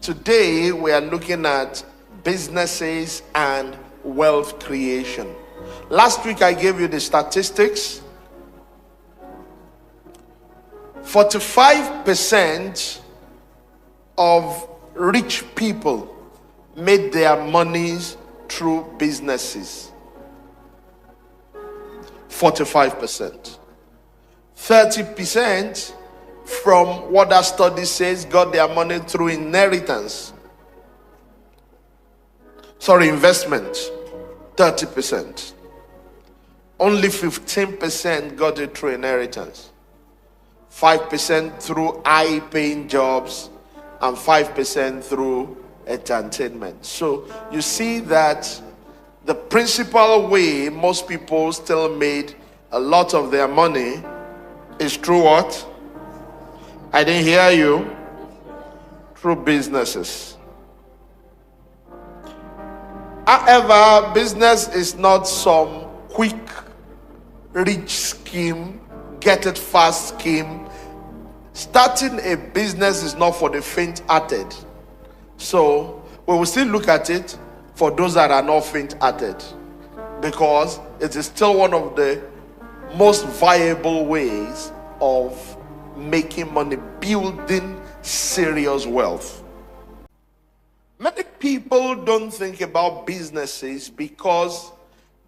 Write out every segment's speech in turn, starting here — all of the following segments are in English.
Today we are looking at businesses and wealth creation. Last week I gave you the statistics. 45% of rich people made their monies through businesses. 45%. 30% from what that study says got their money through investment. 30%. Only 15% got it through inheritance. 5% through high-paying jobs, and 5% through entertainment. So you see that the principal way most people still made a lot of their money is through what? I didn't hear you. Through businesses. However, business is not some quick, rich scheme, get it fast scheme. Starting a business is not for the faint-hearted. So we will still look at it for those that are not faint-hearted, because it is still one of the most viable ways of making money, building serious wealth. Many people don't think about businesses because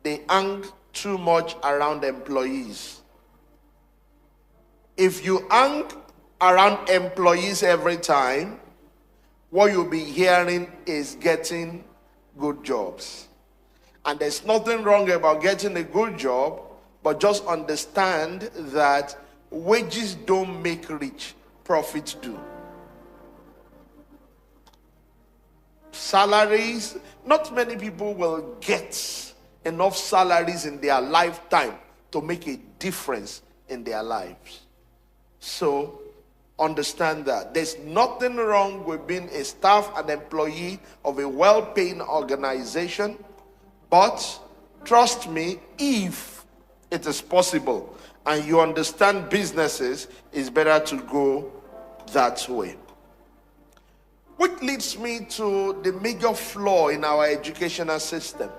they hang too much around employees. If you hang around employees every time, what you'll be hearing is getting good jobs. And there's nothing wrong about getting a good job, but just understand that wages don't make rich, profits do. Salaries, not many people will get enough salaries in their lifetime to make a difference in their lives. So understand that there's nothing wrong with being a staff and employee of a well-paying organization, but trust me, if it is possible and you understand businesses, it's better to go that way. Which leads me to the major flaw in our educational system.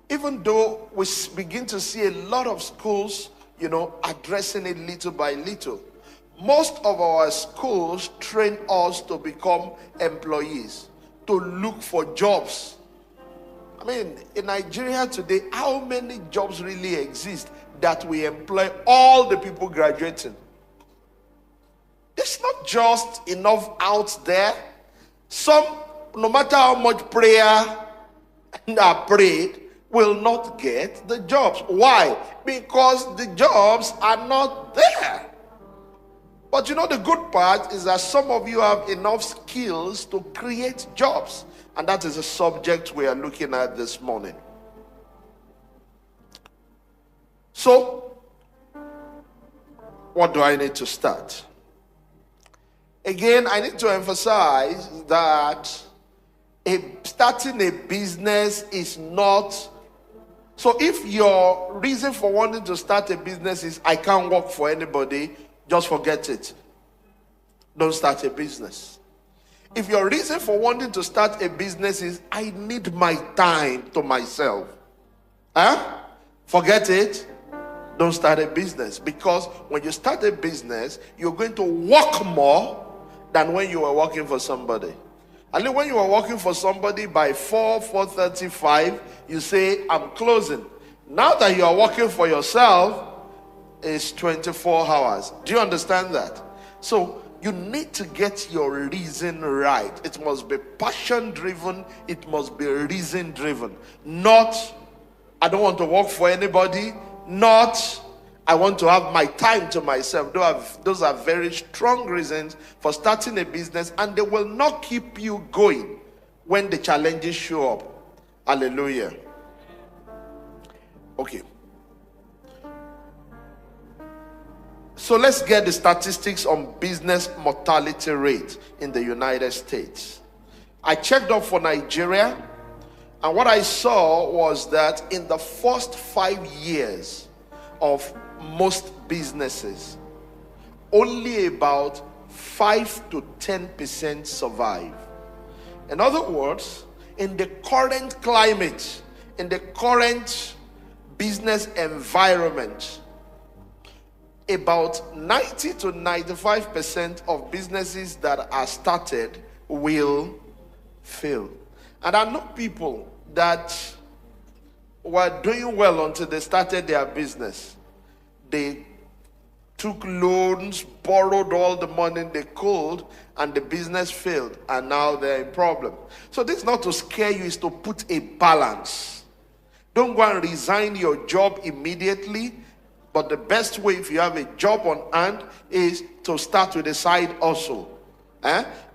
Even though we begin to see a lot of schools, addressing it little by little, most of our schools train us to become employees, to look for jobs. I mean, in Nigeria today, how many jobs really exist that we employ all the people graduating? There's not just enough out there. Some, no matter how much prayer are prayed, will not get the jobs. Why? Because the jobs are not there. But the good part is that some of you have enough skills to create jobs. And that is a subject we are looking at this morning. So, what do I need to start? Again, I need to emphasize that starting a business is not... So if your reason for wanting to start a business is, I can't work for anybody, just forget it. Don't start a business. If your reason for wanting to start a business is, I need my time to myself, forget it. Don't start a business. Because when you start a business, you're going to work more than when you were working for somebody. And when you are working for somebody by 4:35, you say, I'm closing. Now that you are working for yourself, it's 24 hours. Do you understand that? So you need to get your reason right. It must be passion driven. It must be reason driven. Not, I don't want to work for anybody. Not, I want to have my time to myself. Those are very strong reasons for starting a business, and they will not keep you going when the challenges show up. Hallelujah. Okay. So let's get the statistics on business mortality rate in the United States. I checked up for Nigeria, and what I saw was that in the first 5 years of most businesses, only about 5 to 10% survive. In other words, in the current climate, in the current business environment, about 90 to 95% of businesses that are started will fail. And I know people that were doing well until they started their business. They took loans, borrowed all the money they could, and the business failed, and now they're in problem. So this is not to scare you, it's to put a balance. Don't go and resign your job immediately, but the best way, if you have a job on hand, is to start with a side hustle.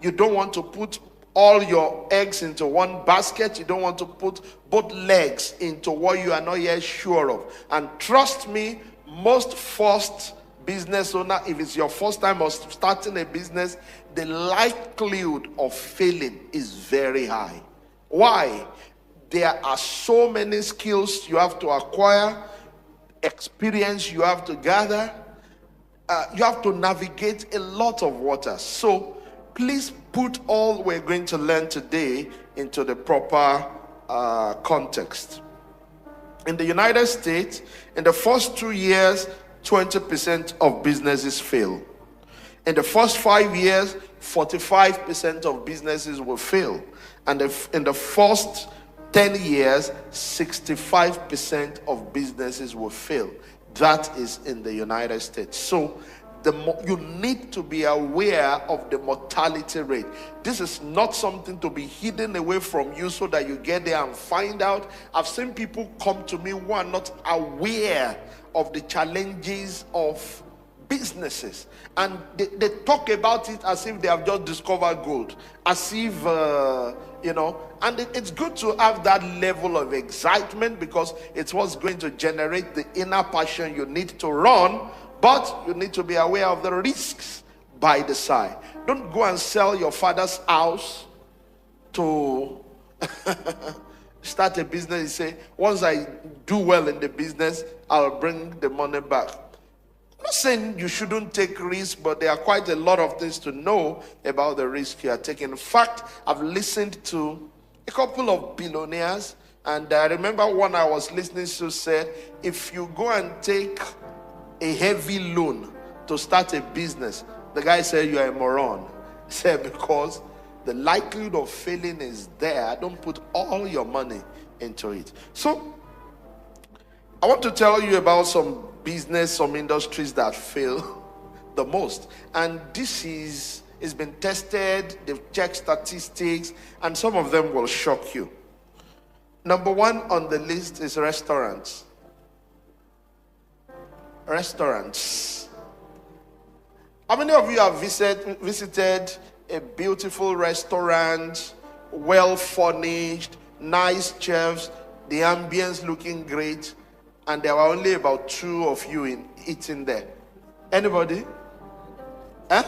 You don't want to put all your eggs into one basket. You don't want to put both legs into what you are not yet sure of. And trust me, most first business owner, if it's your first time of starting a business, the likelihood of failing is very high. Why? There are so many skills you have to acquire, experience you have to gather, you have to navigate a lot of water. So please put all we're going to learn today into the proper context. In the United States, in the first 2 years, 20% of businesses fail. In the first 5 years, 45% of businesses will fail. And in the first 10 years, 65% of businesses will fail. That is in the United States. So you need to be aware of the mortality rate. This is not something to be hidden away from you so that you get there and find out. I've seen people come to me who are not aware of the challenges of businesses, and they talk about it as if they have just discovered gold, as if and it's good to have that level of excitement, because it's what's going to generate the inner passion you need to run. But you need to be aware of the risks by the side. Don't go and sell your father's house to start a business and say, once I do well in the business, I'll bring the money back. I'm not saying you shouldn't take risks, but there are quite a lot of things to know about the risk you are taking. In fact, I've listened to a couple of billionaires, and I remember one I was listening to said, if you go and take a heavy loan to start a business, the guy said, you are a moron. He said, because the likelihood of failing is there. Don't put all your money into it. So I want to tell you about some business, some industries that fail the most. And this it's been tested, they've checked statistics, and some of them will shock you. Number one on the list is restaurants. Restaurants. How many of you have visited a beautiful restaurant, well furnished, nice chefs, the ambience looking great, and there were only about 2 of you eating there? Anybody? I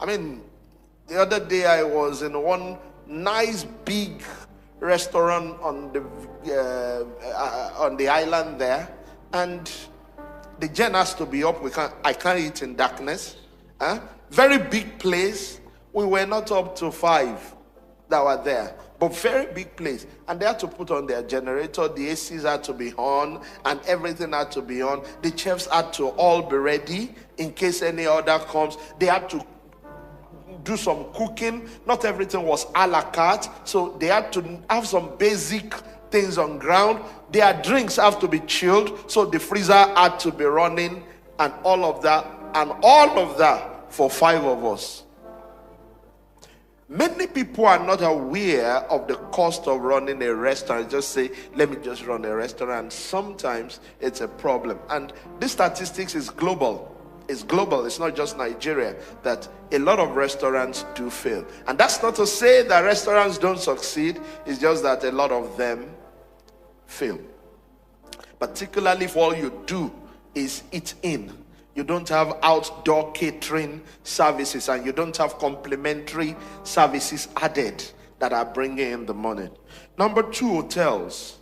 mean, the other day I was in one nice big restaurant on the island there, and the gen has to be up. I can't eat in darkness. Very big place. We were not up to 5 that were there, but very big place. And they had to put on their generator. The ACs had to be on, and everything had to be on. The chefs had to all be ready in case any order comes. They had to do some cooking. Not everything was a la carte, so they had to have some basic things on ground. Their drinks have to be chilled, so the freezer had to be running, and all of that for 5 of us. Many people are not aware of the cost of running a restaurant. Just say, let me just run a restaurant. Sometimes it's a problem, and this statistics is global. It's global. It's not just Nigeria, that a lot of restaurants do fail. And that's not to say that restaurants don't succeed. It's just that a lot of them fail. Particularly if all you do is eat in. You don't have outdoor catering services, and you don't have complementary services added that are bringing in the money. Number 2, hotels.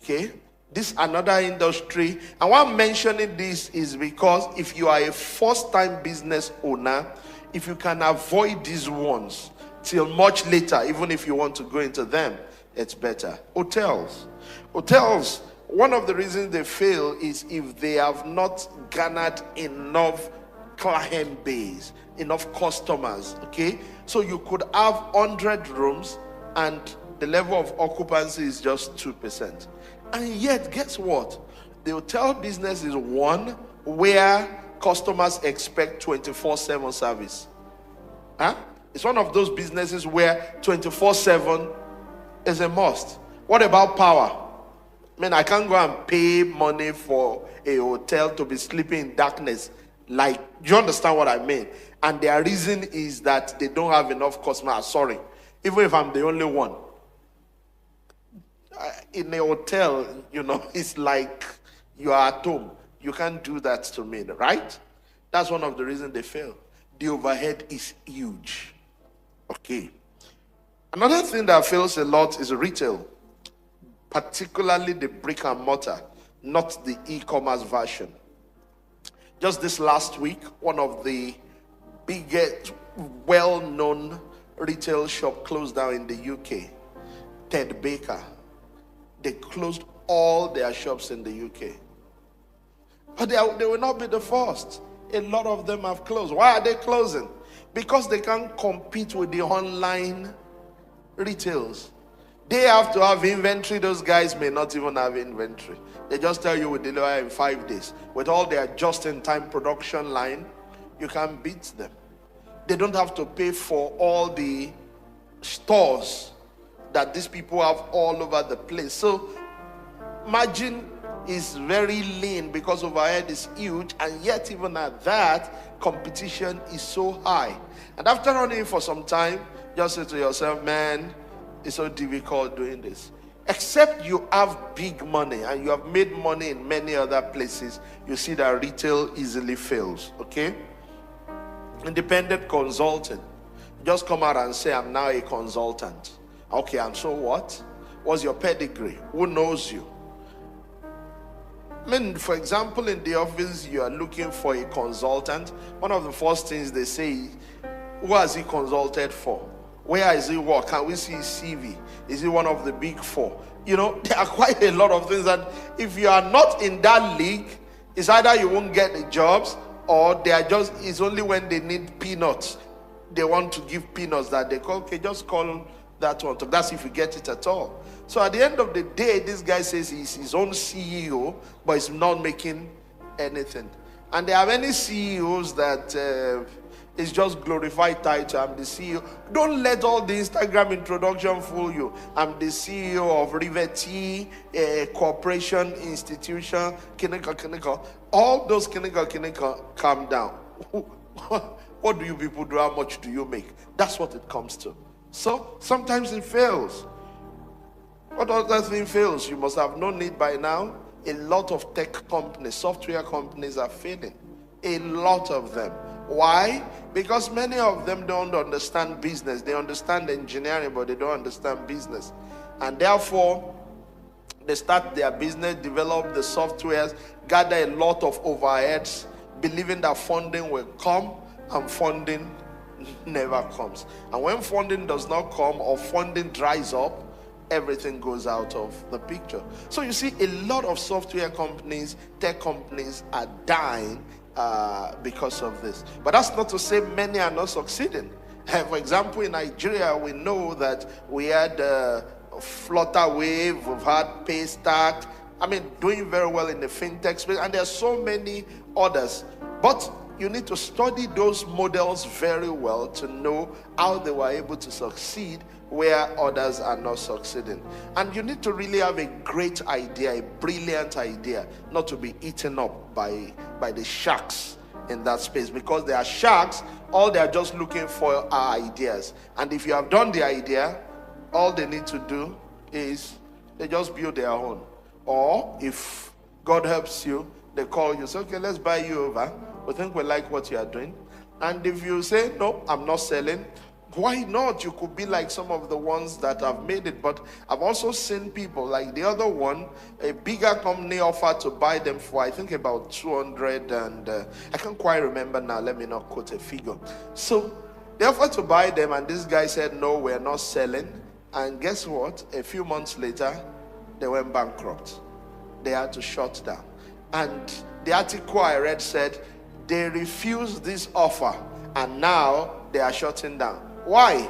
Okay? This another industry. And why I'm mentioning this is because if you are a first-time business owner, if you can avoid these ones till much later, even if you want to go into them, it's better. Hotels. Hotels, one of the reasons they fail is if they have not garnered enough client base, enough customers, okay? So you could have 100 rooms and the level of occupancy is just 2%. And yet, guess what? The hotel business is one where customers expect 24/7 service. It's one of those businesses where 24/7 is a must. What about power? I can't go and pay money for a hotel to be sleeping in darkness. Like, you understand what I mean? And their reason is that they don't have enough customers. Sorry, even if I'm the only one. In a hotel, it's like you are at home. You can't do that to me, right? That's one of the reasons they fail. The overhead is huge. Okay. Another thing that fails a lot is retail, particularly the brick and mortar, not the e-commerce version. Just this last week, one of the biggest, well-known retail shop closed down in the UK, Ted Baker. They closed all their shops in the UK. But they will not be the first. A lot of them have closed. Why are they closing? Because they can't compete with the online retails. They have to have inventory. Those guys may not even have inventory. They just tell you we deliver in 5 days. With all their just-in-time production line, you can beat them. They don't have to pay for all the stores that these people have all over the place. So margin is very lean because overhead is huge, and yet even at that, competition is so high. And after running for some time, just say to yourself, man, it's so difficult doing this. Except you have big money and you have made money in many other places, you see that retail easily fails. Okay? Independent consulting. Just come out and say, I'm now a consultant. Okay, and so what? What's your pedigree? Who knows you? For example, in the office, you are looking for a consultant. One of the first things they say, who has he consulted for? Where is he work? Can we see his CV? Is he one of the big four? There are quite a lot of things that if you are not in that league, it's either you won't get the jobs or it's only when they need peanuts. They want to give peanuts that they call, okay, just call that one. That's if you get it at all. So at the end of the day, this guy says he's his own CEO, but he's not making anything. And there are many CEOs that it's just glorified title. I'm the CEO. Don't let all the Instagram introduction fool you. I'm the CEO of Rivetti, a corporation, institution, Kineka. All those Kineka, calm down. What do you people do? How much do you make? That's what it comes to. So sometimes it fails. What other thing fails? You must have known it by now. A lot of tech companies, software companies are failing. A lot of them. Why? Because many of them don't understand business. They understand engineering, but they don't understand business. And therefore, they start their business, develop the softwares, gather a lot of overheads, believing that funding will come, and funding never comes. And when funding does not come or funding dries up, everything goes out of the picture. So you see, a lot of software companies, tech companies are dying because of this. But that's not to say many are not succeeding. For example, in Nigeria, we know that we had Flutterwave, we've had Paystack, doing very well in the fintech space, and there are so many others. But you need to study those models very well to know how they were able to succeed where others are not succeeding. And you need to really have a great idea, a brilliant idea, not to be eaten up by the sharks in that space, because they are sharks. All they are just looking for are ideas. And if you have done the idea, all they need to do is they just build their own. Or if God helps you, they call you, say, okay, let's buy you over. We think we like what you are doing. And if you say, no, I'm not selling, Why not? You could be like some of the ones that have made it. But I've also seen people like the other one, a bigger company offered to buy them for, I think, about 200, and I can't quite remember now. Let me not quote a figure. So they offered to buy them, and this guy said, no, we're not selling. And guess what? A few months later, they went bankrupt. They had to shut down. And the article I read said they refused this offer, and now they are shutting down. Why?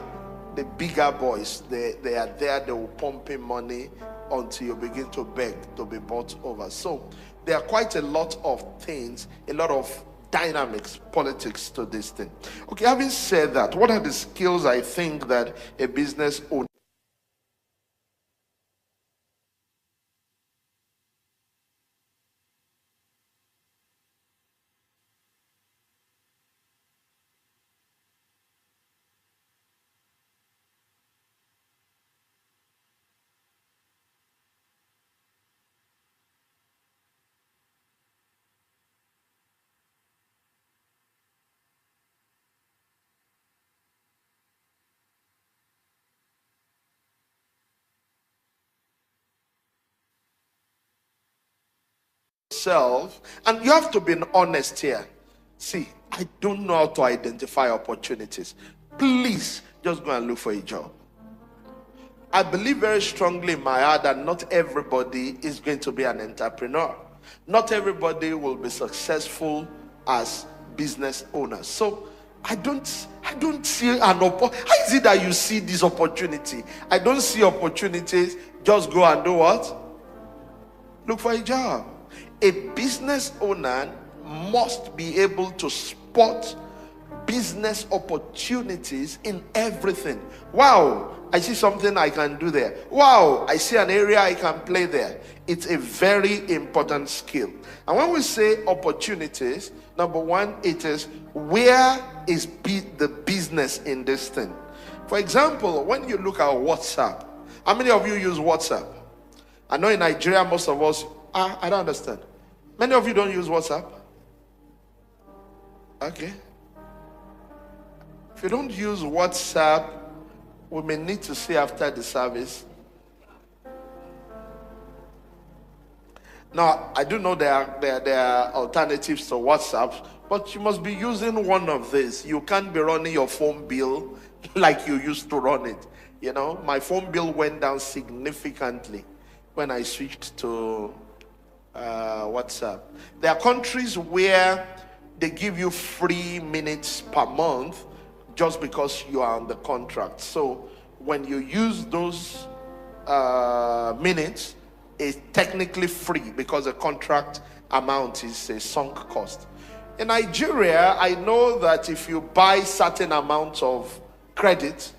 The bigger boys, they are there, they will pump in money until you begin to beg to be bought over. So there are quite a lot of things, a lot of dynamics, politics to this thing. Okay, having said that, what are the skills I think that a business owner self, and you have to be honest here. See, I don't know how to identify opportunities. Please just go and look for a job. I believe very strongly in my heart that not everybody is going to be an entrepreneur. Not everybody will be successful as business owners. So I don't see an how is it that you see this opportunity? I don't see opportunities. Just go and do what? Look for a job. A business owner must be able to spot business opportunities in everything. Wow, I see something I can do there. Wow, I see an area I can play there. It's a very important skill. And when we say opportunities, number one, it is where is the business in this thing. For example, when you look at WhatsApp, how many of you use WhatsApp? I know in Nigeria, most of us, I don't understand. Many of you don't use WhatsApp? Okay. If you don't use WhatsApp, we may need to see after the service. Now, I do know there are alternatives to WhatsApp, but you must be using one of these. You can't be running your phone bill like you used to run it. You know, my phone bill went down significantly when I switched to WhatsApp. There are countries where they give you free minutes per month just because you are on the contract. So when you use those minutes, it's technically free because the contract amount is a sunk cost. In Nigeria, I know that if you buy certain amounts of credit,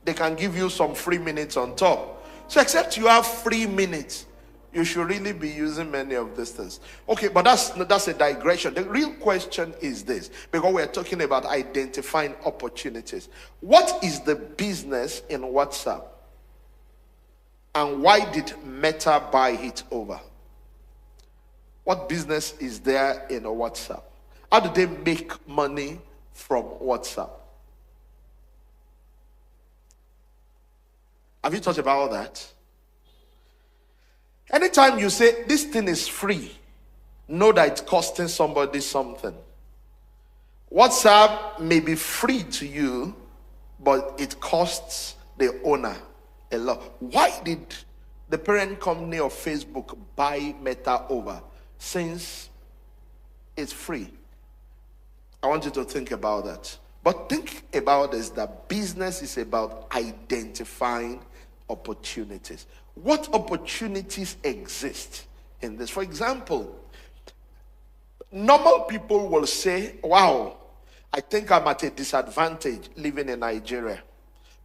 they can give you some free minutes on top. So except you have free minutes, you should really be using many of these things. Okay, but that's a digression. The real question is this, because we're talking about identifying opportunities. What is the business in WhatsApp? And why did Meta buy it over? What business is there in WhatsApp? How do they make money from WhatsApp? Have you thought about all that? Anytime you say this thing is free, know that it's costing somebody something. WhatsApp may be free to you, but it costs the owner a lot. Why did the parent company of Facebook buy Meta over, since it's free? I want you to think about that. But think about this, that business is about identifying opportunities. What opportunities exist in this? For example, normal people will say, wow, I think I'm at a disadvantage living in Nigeria.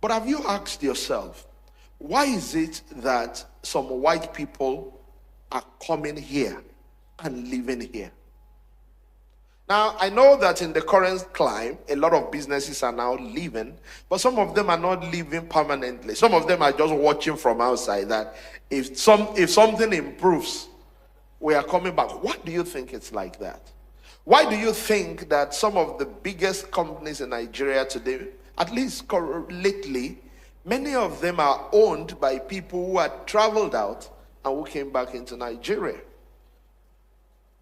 But have you asked yourself, why is it that some white people are coming here and living here? Now, I know that in the current climate, a lot of businesses are now leaving, but some of them are not leaving permanently. Some of them are just watching from outside that if something improves, we are coming back. Why do you think it's like that? Why do you think that some of the biggest companies in Nigeria today at least lately, many of them are owned by people who had traveled out and who came back into Nigeria.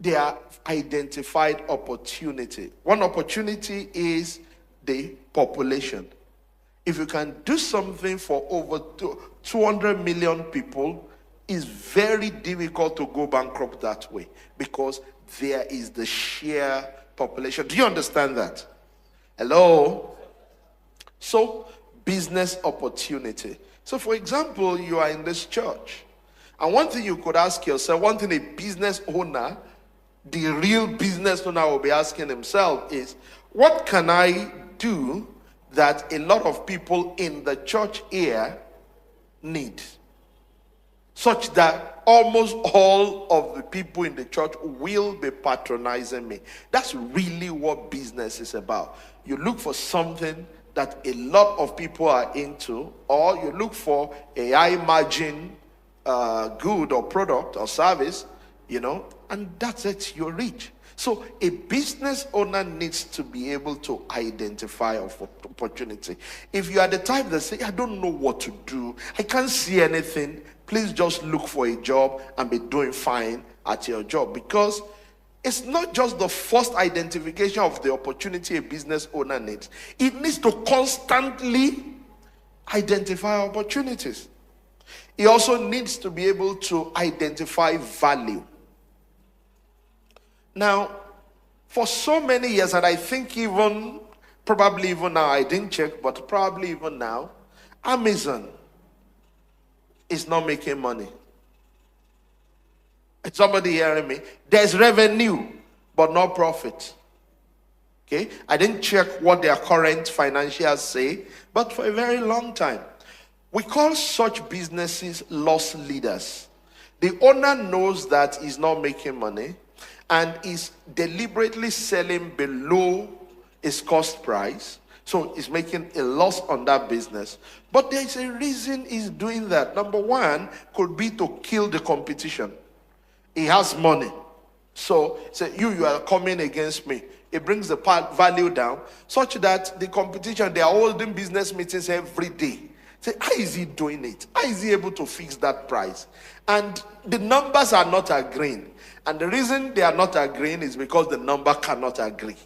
They are identified opportunity. One opportunity is the population. If you can do something for over 200 million people, it's very difficult to go bankrupt that way because there is the sheer population. Do you understand that? Hello? So, business opportunity. So, for example, you are in this church. And one thing you could ask yourself, one thing a business owner, the real business owner will be asking himself is, what can I do that a lot of people in the church here need? Such that almost all of the people in the church will be patronizing me. That's really what business is about. You look for something that a lot of people are into, or you look for a high margin good or product or service, and that's it, you're rich. So a business owner needs to be able to identify opportunity. If you are the type that say, I don't know what to do, I can't see anything, please just look for a job and be doing fine at your job. Because it's not just the first identification of the opportunity a business owner needs. It needs to constantly identify opportunities. He also needs to be able to identify value. Now, for so many years, and I think probably even now, I didn't check, but probably even now, Amazon is not making money. Is somebody hearing me? There's revenue, but no profit. Okay? I didn't check what their current financials say, but for a very long time, we call such businesses loss leaders. The owner knows that he's not making money and is deliberately selling below his cost price. So he's making a loss on that business. But there's a reason he's doing that. Number one could be to kill the competition. He has money. So say, you are coming against me. It brings the value down such that the competition, they are holding business meetings every day. Say, how is he doing it? How is he able to fix that price? And the numbers are not agreeing. And the reason they are not agreeing is because the number cannot agree.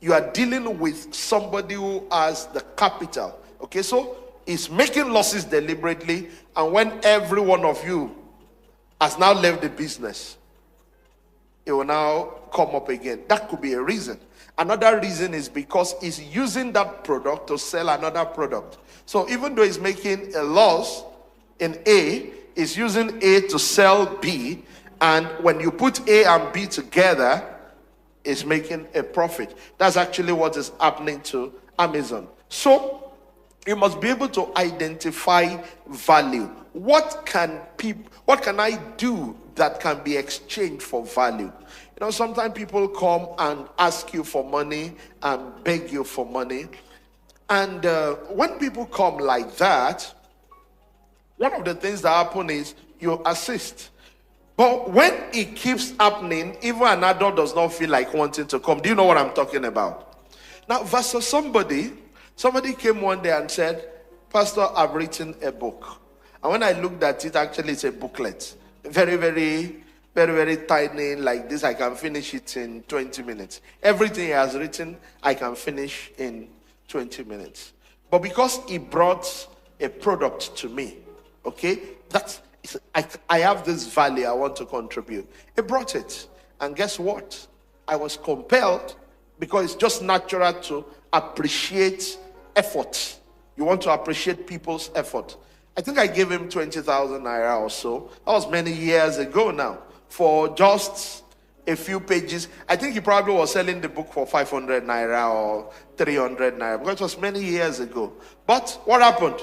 You are dealing with somebody who has the capital. Okay, so he's making losses deliberately. And when every one of you has now left the business, it will now come up again. That could be a reason. Another reason is because he's using that product to sell another product. So even though he's making a loss in A, he's using A to sell B. And when you put A and B together, it's making a profit. That's actually what is happening to Amazon. So you must be able to identify value. What can I do that can be exchanged for value? Sometimes people come and ask you for money and beg you for money. And when people come like that, one of the things that happen is you assist. But when it keeps happening, even an adult does not feel like wanting to come. Do you know what I'm talking about? Now, versus somebody came one day and said, Pastor, I've written a book. And when I looked at it, actually it's a booklet. Very, very, very, very tiny like this. I can finish it in 20 minutes. Everything he has written, I can finish in 20 minutes. But because he brought a product to me, okay, I have this value I want to contribute. He brought it. And guess what? I was compelled, because it's just natural to appreciate effort. You want to appreciate people's effort. I think I gave him 20,000 naira or so. That was many years ago now. For just a few pages. I think he probably was selling the book for 500 naira or 300 naira. Because it was many years ago. But what happened?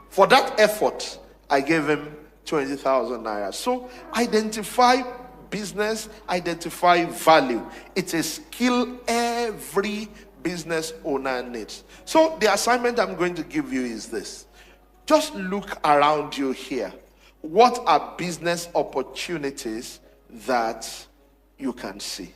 For that effort, I gave him 20,000 naira. So identify business, identify value. It's a skill every business owner needs. So the assignment I'm going to give you is this. Just look around you here. What are business opportunities that you can see?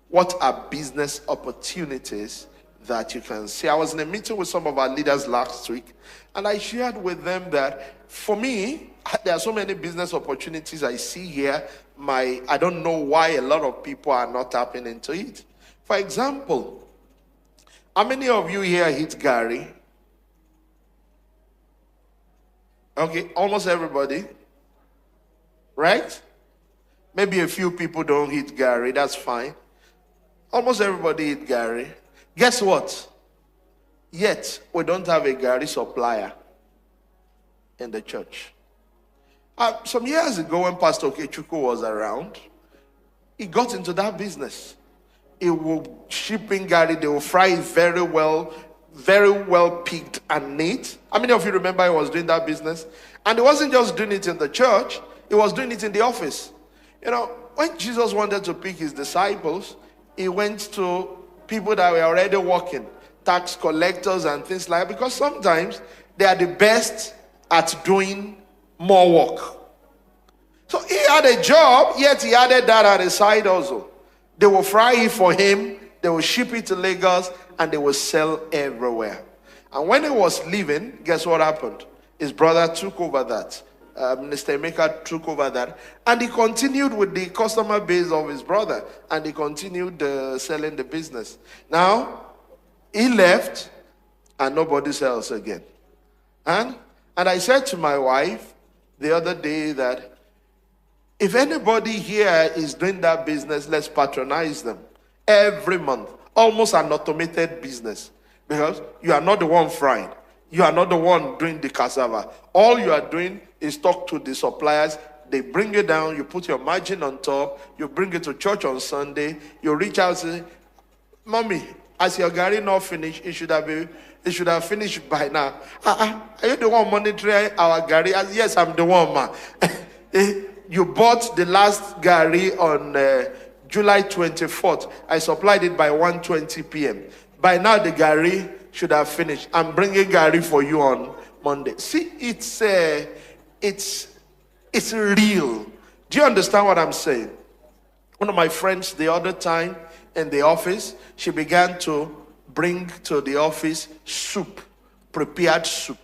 What are business opportunities that you can see. I was in a meeting with some of our leaders last week, and I shared with them that for me, there are so many business opportunities I see here. I don't know why a lot of people are not tapping into it. For example, how many of you here hit Gary? Okay, almost everybody. Right? Maybe a few people don't hit Gary, that's fine. Almost everybody hit Gary. Guess what? Yet, we don't have a Gary supplier in the church. Some years ago, when Pastor Okechukwu was around, he got into that business. He will ship in Gary, they will fry it very well picked and neat. How many of you remember he was doing that business? And he wasn't just doing it in the church, he was doing it in the office. You know, when Jesus wanted to pick his disciples, he went to people that were already working, tax collectors and things like that, because sometimes they are the best at doing more work. So he had a job, yet he added that at the side also. They will fry it for him, they will ship it to Lagos, and they will sell everywhere. And when he was leaving, guess what happened? His brother took over that. Mr. Emeka took over that, and he continued with the customer base of his brother, and he continued selling the business. Now, he left, and nobody sells again. And I said to my wife the other day that if anybody here is doing that business, let's patronize them every month. Almost an automated business, because you are not the one frying. You are not the one doing the cassava. All you are doing is talk to the suppliers. They bring it down. You put your margin on top. You bring it to church on Sunday. You reach out and say, Mommy, as your Gary not finished, it should have finished by now. Are you the one monitoring our Gary? Yes, I'm the one, ma. You bought the last Gary on July 24th. I supplied it by 1:20 p.m. By now, the Gary should have finished. I'm bringing Gary for you on Monday. See, it's real. Do you understand what I'm saying? One of my friends the other time in the office, she began to bring to the office soup, prepared soup.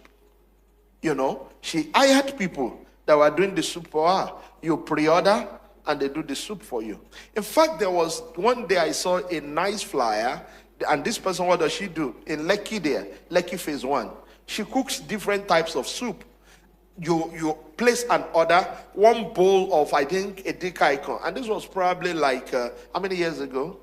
You know, she hired people that were doing the soup for her. You pre-order and they do the soup for you. In fact, there was one day I saw a nice flyer, and this person, what does she do? In LICC there, LICC phase 1. She cooks different types of soup. You place an order, one bowl of, I think, a dick icon. And this was probably like, how many years ago?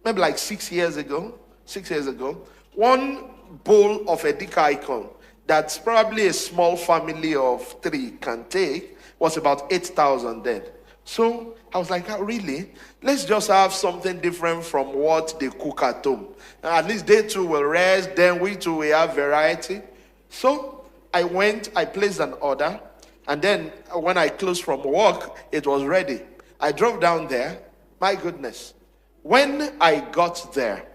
Maybe like 6 years ago. 6 years ago. One bowl of a dick icon that's probably a small family of 3 can take was about 8,000 then. So I was like, oh, really? Let's just have something different from what they cook at home. At least they too will rest, then we too will have variety. So I placed an order, and then when I closed from work, it was ready. I drove down there. My goodness. When I got there,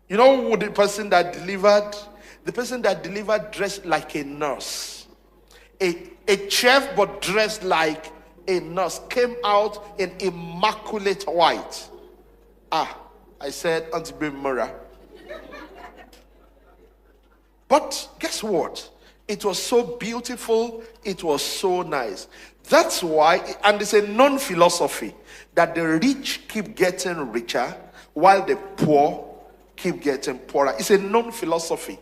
you know who the person that delivered? The person that delivered dressed like a nurse. A chef, but dressed like a nurse, came out in immaculate white. I said, Auntie Bimura. But guess what? It was so beautiful. It was so nice. That's why, and it's a non-philosophy, that the rich keep getting richer while the poor keep getting poorer. It's a non-philosophy,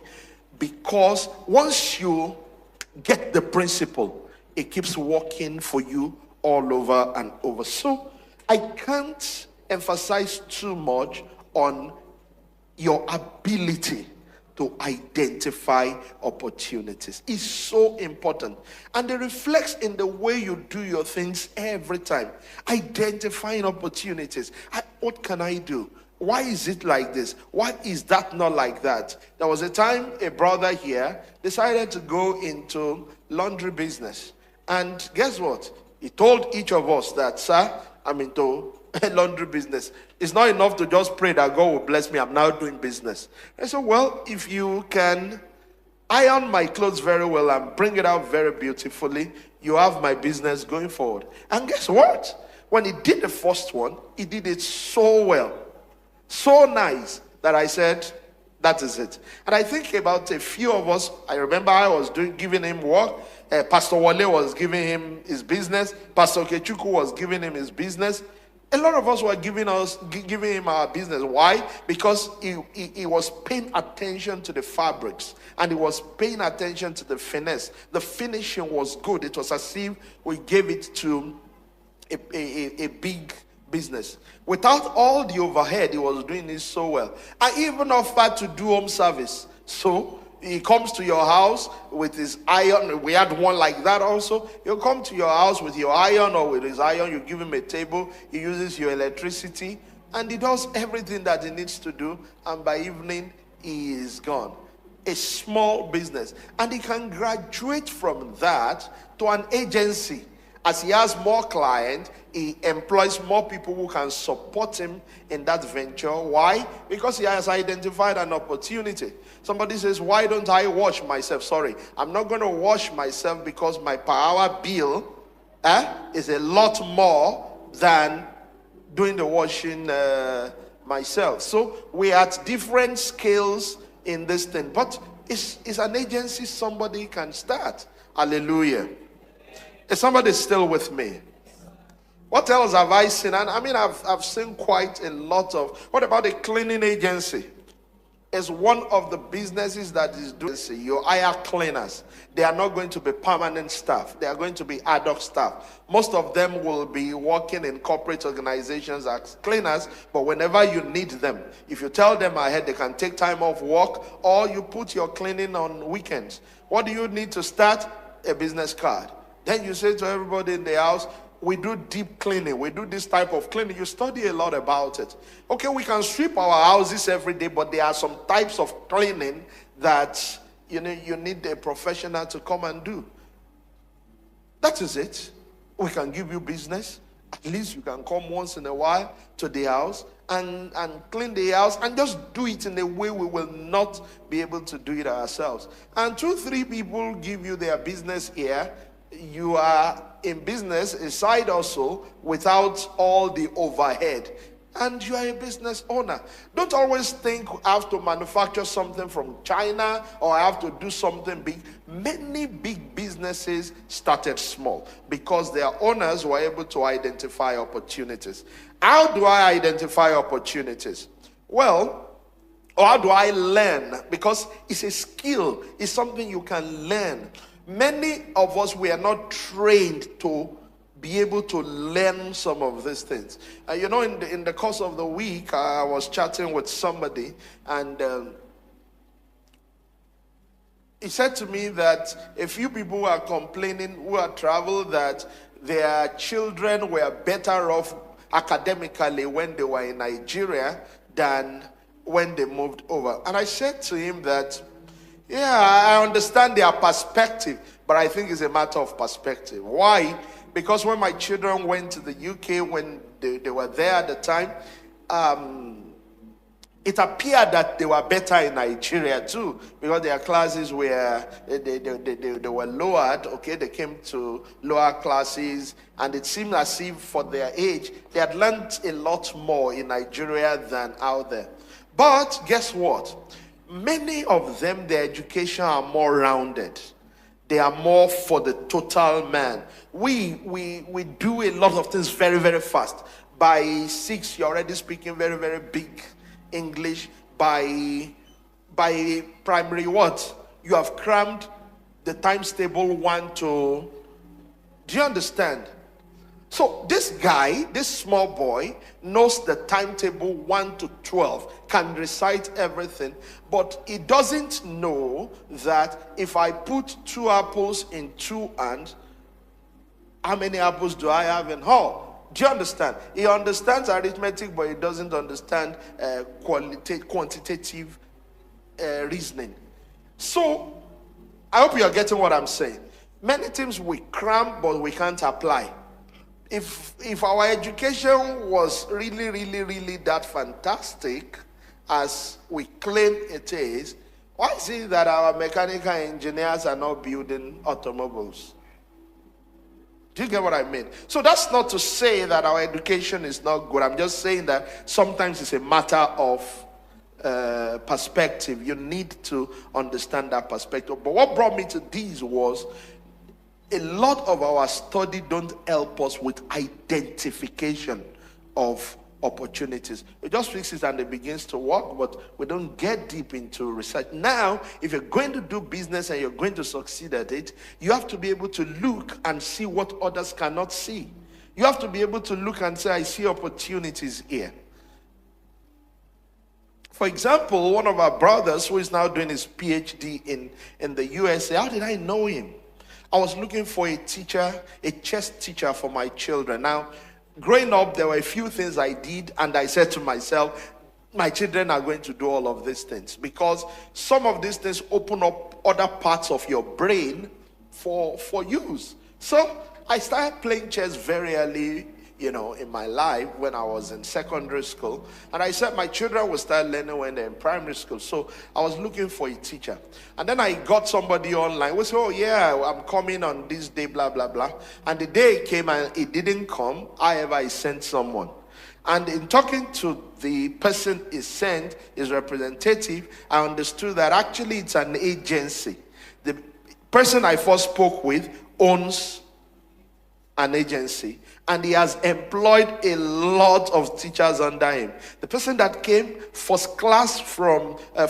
because once you get the principle, it keeps working for you all over and over. So I can't emphasize too much on your ability to identify opportunities. It's so important, and it reflects in the way you do your things every time. Identifying opportunities. What can I do? Why is it like this? Why is that not like that? There was a time a brother here decided to go into laundry business, and guess what? He told each of us that, sir, I'm into laundry business. It's not enough to just pray that God will bless me. I'm now doing business. I said, well, if you can iron my clothes very well and bring it out very beautifully, you have my business going forward. And guess what? When he did the first one, he did it so well, so nice, that I said, That is it. And I think about a few of us. I remember I was giving him work. Pastor Wale was giving him his business. Pastor Kechuku was giving him his business. A lot of us were giving him our business. Why? Because he was paying attention to the fabrics, and he was paying attention to the finesse. The finishing was good. It was as if we gave it to a big business. Without all the overhead, he was doing it so well. I even offered to do home service. So he comes to your house with his iron. We had one like that also. He'll come to your house with your iron, or with his iron, you give him a table. He uses your electricity, and he does everything that he needs to do. And by evening, he is gone. A small business. And he can graduate from that to an agency. As he has more clients, he employs more people who can support him in that venture. Why? Because he has identified an opportunity. Somebody says, why don't I wash myself? Sorry, I'm not going to wash myself because my per hour bill is a lot more than doing the washing myself. So we are at different scales in this thing. But it's an agency somebody can start. Hallelujah. Is somebody still with me? What else have I seen? And I mean, I've seen quite a lot of. What about a cleaning agency? It's one of the businesses that is doing. You hire cleaners. They are not going to be permanent staff. They are going to be ad hoc staff. Most of them will be working in corporate organizations as cleaners, but whenever you need them, if you tell them ahead, they can take time off work, or you put your cleaning on weekends. What do you need to start? A business card. Then you say to everybody in the house, we do deep cleaning. We do this type of cleaning. You study a lot about it. Okay, we can sweep our houses every day, but there are some types of cleaning that you need a professional to come and do. That is it. We can give you business. At least you can come once in a while to the house and clean the house, and just do it in a way we will not be able to do it ourselves. And 2-3 people give you their business here. You are in business, a side also, without all the overhead. And you are a business owner. Don't always think I have to manufacture something from China, or I have to do something big. Many big businesses started small because their owners were able to identify opportunities. How do I identify opportunities? Well, or how do I learn? Because it's a skill. It's something you can learn. Many of us, we are not trained to be able to learn some of these things. In the course of the week, I was chatting with somebody, and he said to me that a few people are complaining who had traveled that their children were better off academically when they were in Nigeria than when they moved over. And I said to him that, yeah, I understand their perspective, but I think it's a matter of perspective. Why? Because when my children went to the UK, when they were there at the time, it appeared that they were better in Nigeria too, because their classes were, they were lowered, okay? They came to lower classes, and it seemed as if for their age, they had learned a lot more in Nigeria than out there. But guess what? Many of them, their education are more rounded. They are more for the total man. We do a lot of things very, very fast. By 6, you're already speaking very, very big English. By primary what? You have crammed the times table 1 to... Do you understand? So this guy, this small boy, knows the timetable 1 to 12, can recite everything, but he doesn't know that if I put 2 apples in 2 hands, how many apples do I have in all? Do you understand? He understands arithmetic, but he doesn't understand quantitative reasoning. So, I hope you are getting what I'm saying. Many times we cram, but we can't apply. If our education was really, really, really that fantastic as we claim it is, why is it that our mechanical engineers are not building automobiles? Do you get what I mean? So that's not to say that our education is not good. I'm just saying that sometimes it's a matter of perspective. You need to understand that perspective. But what brought me to these was a lot of our study don't help us with identification of opportunities. We just fix it and it begins to work, but we don't get deep into research. Now, if you're going to do business and you're going to succeed at it, you have to be able to look and see what others cannot see. You have to be able to look and say, I see opportunities here. For example, one of our brothers who is now doing his PhD in the USA, how did I know him? I was looking for a teacher, a chess teacher for my children. Now, growing up, there were a few things I did, and I said to myself, my children are going to do all of these things, because some of these things open up other parts of your brain for use. So I started playing chess very early, in my life when I was in secondary school. And I said my children will start learning when they're in primary school. So I was looking for a teacher. And then I got somebody online who said, oh yeah, I'm coming on this day, blah, blah, blah. And the day it came and it didn't come, however, I sent someone. And in talking to the person he sent, his representative, I understood that actually it's an agency. The person I first spoke with owns an agency, and he has employed a lot of teachers under him. The person that came first class, I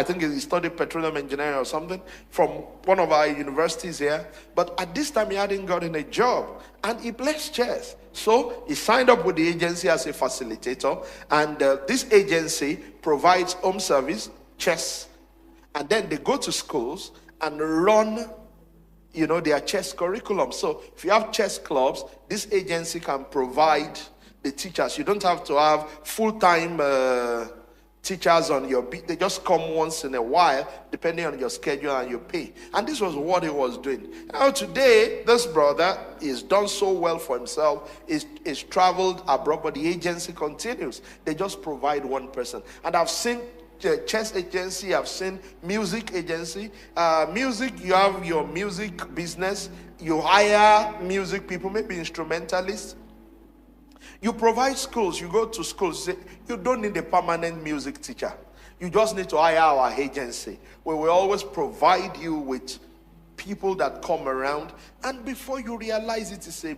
think he studied petroleum engineering or something from one of our universities here, but at this time he hadn't gotten a job, and he plays chess. So he signed up with the agency as a facilitator, and this agency provides home service, chess, and then they go to schools and run their chess curriculum. So if you have chess clubs, this agency can provide the teachers. You don't have to have full-time teachers on your beat. They just come once in a while, depending on your schedule and your pay. And this was what he was doing. Now today, this brother is done so well for himself, is traveled abroad, but the agency continues. They just provide one person. And I've seen chess agency, I've seen music agency. Music, you have your music business. You hire music people, maybe instrumentalists. You provide schools. You go to schools. You don't need a permanent music teacher. You just need to hire our agency, where we always provide you with people that come around. And before you realize it, it's a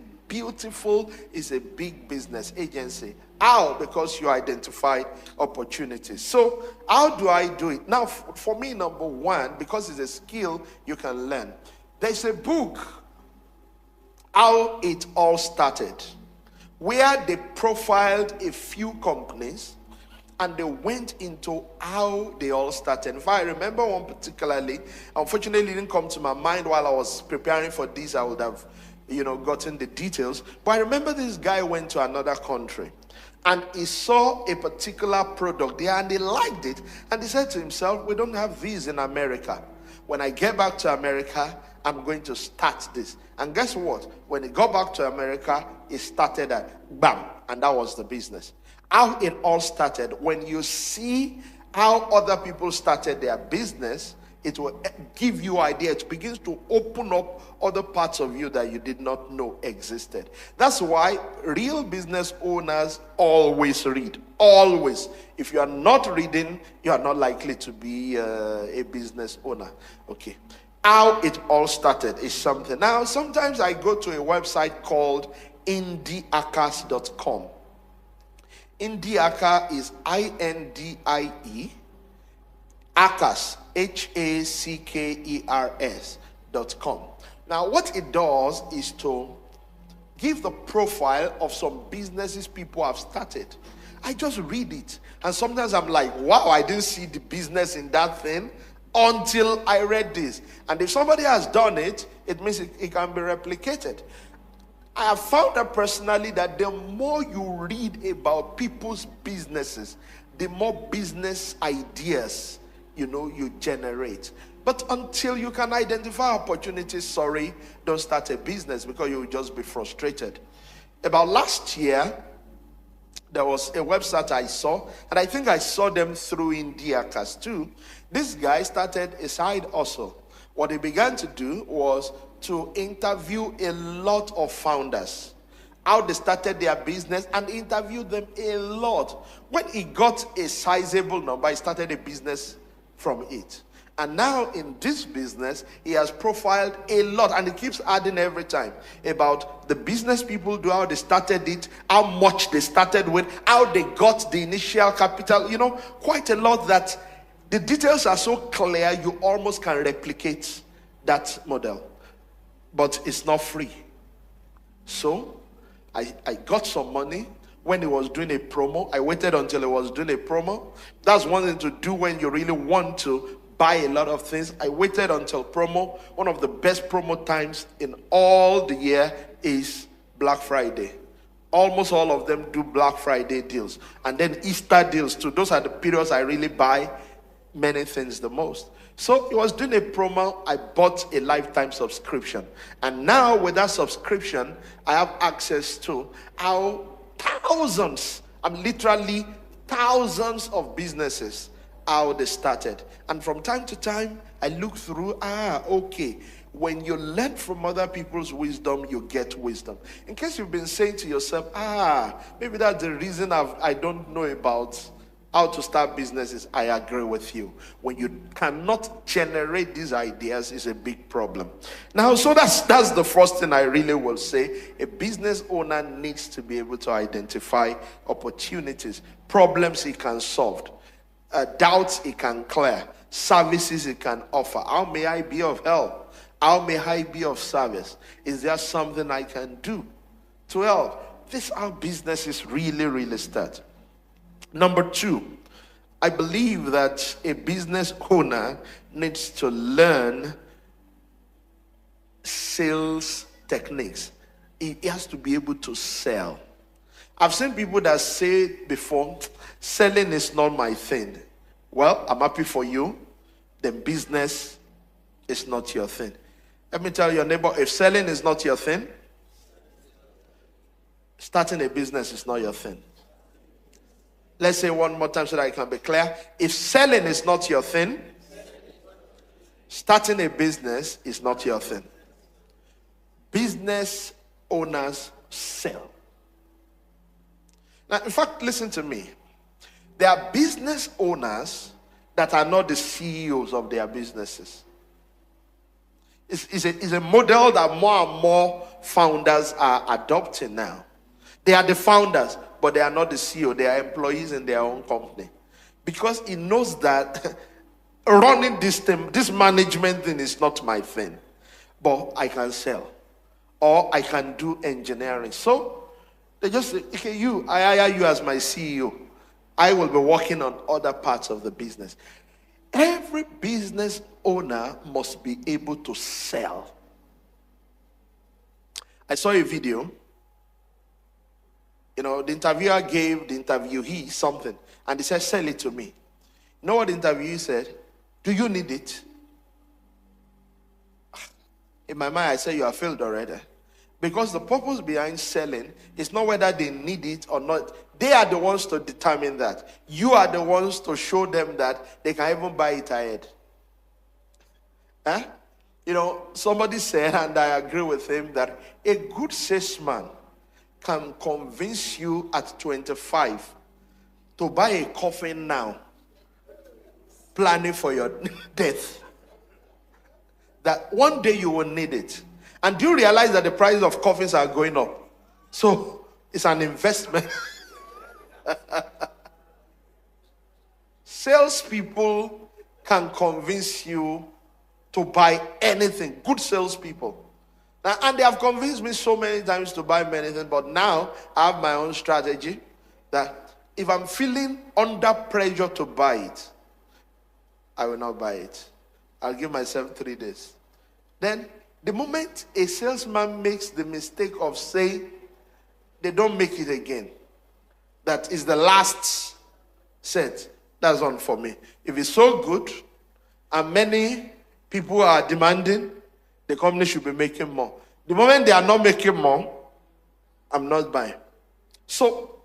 big business agency. How? Because you identified opportunities. So how do I do it? Now, for me, number one, because it's a skill you can learn. There's a book, How It All Started, where they profiled a few companies and they went into how they all started. If I remember one particularly, unfortunately it didn't come to my mind while I was preparing for this. I would have gotten the details. But I remember this guy went to another country and he saw a particular product there and he liked it. And he said to himself, we don't have these in America. When I get back to America, I'm going to start this. And guess what? When he got back to America, he started at bam. And that was the business. How it all started, when you see how other people started their business, it will give you idea. It begins to open up other parts of you that you did not know existed. That's why real business owners always read. Always. If you are not reading, you are not likely to be a business owner. Okay. How it all started is something. Now, sometimes I go to a website called indiehackers.com. Indiehacker is INDIE. Hackers, HACKERS.com. Now, what it does is to give the profile of some businesses people have started. I just read it. And sometimes I'm like, wow, I didn't see the business in that thing until I read this. And if somebody has done it, it means it can be replicated. I have found that personally that the more you read about people's businesses, the more business ideas you generate. But until you can identify opportunities, sorry, don't start a business, because you will just be frustrated. About last year, there was a website I saw, and I think I saw them through Indiehackers too. This guy started a side hustle. What he began to do was to interview a lot of founders how they started their business, and interviewed them a lot. When he got a sizable number, he started a business from it. And now in this business, he has profiled a lot, and he keeps adding every time about the business people do, how they started it, how much they started with, how they got the initial capital, quite a lot that the details are so clear, you almost can replicate that model. But it's not free. So I got some money when he was doing a promo. I waited until he was doing a promo. That's one thing to do when you really want to buy a lot of things. I waited until promo. One of the best promo times in all the year is Black Friday. Almost all of them do Black Friday deals. And then Easter deals too. Those are the periods I really buy many things the most. So he was doing a promo. I bought a lifetime subscription. And now with that subscription, I have access to how thousands, I'm literally thousands of businesses, how they started. And from time to time, I look through, okay, when you learn from other people's wisdom, you get wisdom. In case you've been saying to yourself, maybe that's the reason I don't know about how to start businesses, I agree with you. When you cannot generate these ideas, it's a big problem. Now, so that's the first thing I really will say. A business owner needs to be able to identify opportunities, problems he can solve, doubts he can clear, services he can offer. How may I be of help? How may I be of service? Is there something I can do to help? This is how businesses really, really start. Number two, I believe that a business owner needs to learn sales techniques. He has to be able to sell. I've seen people that say before, selling is not my thing. Well, I'm happy for you. Then business is not your thing. Let me tell your neighbor, if selling is not your thing, starting a business is not your thing. Let's say one more time so that I can be clear. If selling is not your thing, starting a business is not your thing. Business owners sell. Now, in fact, listen to me. There are business owners that are not the CEOs of their businesses. It's a model that more and more founders are adopting now. They are the founders, but they are not the CEO. They are employees in their own company. Because he knows that running this thing, this management thing is not my thing. But I can sell. Or I can do engineering. So they just say, okay, I hire you as my CEO. I will be working on other parts of the business. Every business owner must be able to sell. I saw a video. The interviewer gave the interviewee something, and he said, sell it to me. You know what the interviewee said? Do you need it? In my mind, I said, you are failed already. Because the purpose behind selling is not whether they need it or not. They are the ones to determine that. You are the ones to show them that they can even buy it ahead. Somebody said, and I agree with him, that a good salesman can convince you at 25 to buy a coffin now, planning for your death. That one day you will need it. And do you realize that the prices of coffins are going up? So it's an investment. Salespeople can convince you to buy anything. Good salespeople. And they have convinced me so many times to buy many things, but now I have my own strategy that if I'm feeling under pressure to buy it, I will not buy it. I'll give myself 3 days. Then, the moment a salesman makes the mistake of saying they don't make it again, that is the last set, that's on for me. If it's so good and many people are demanding, the company should be making more. The moment they are not making more, I'm not buying. So,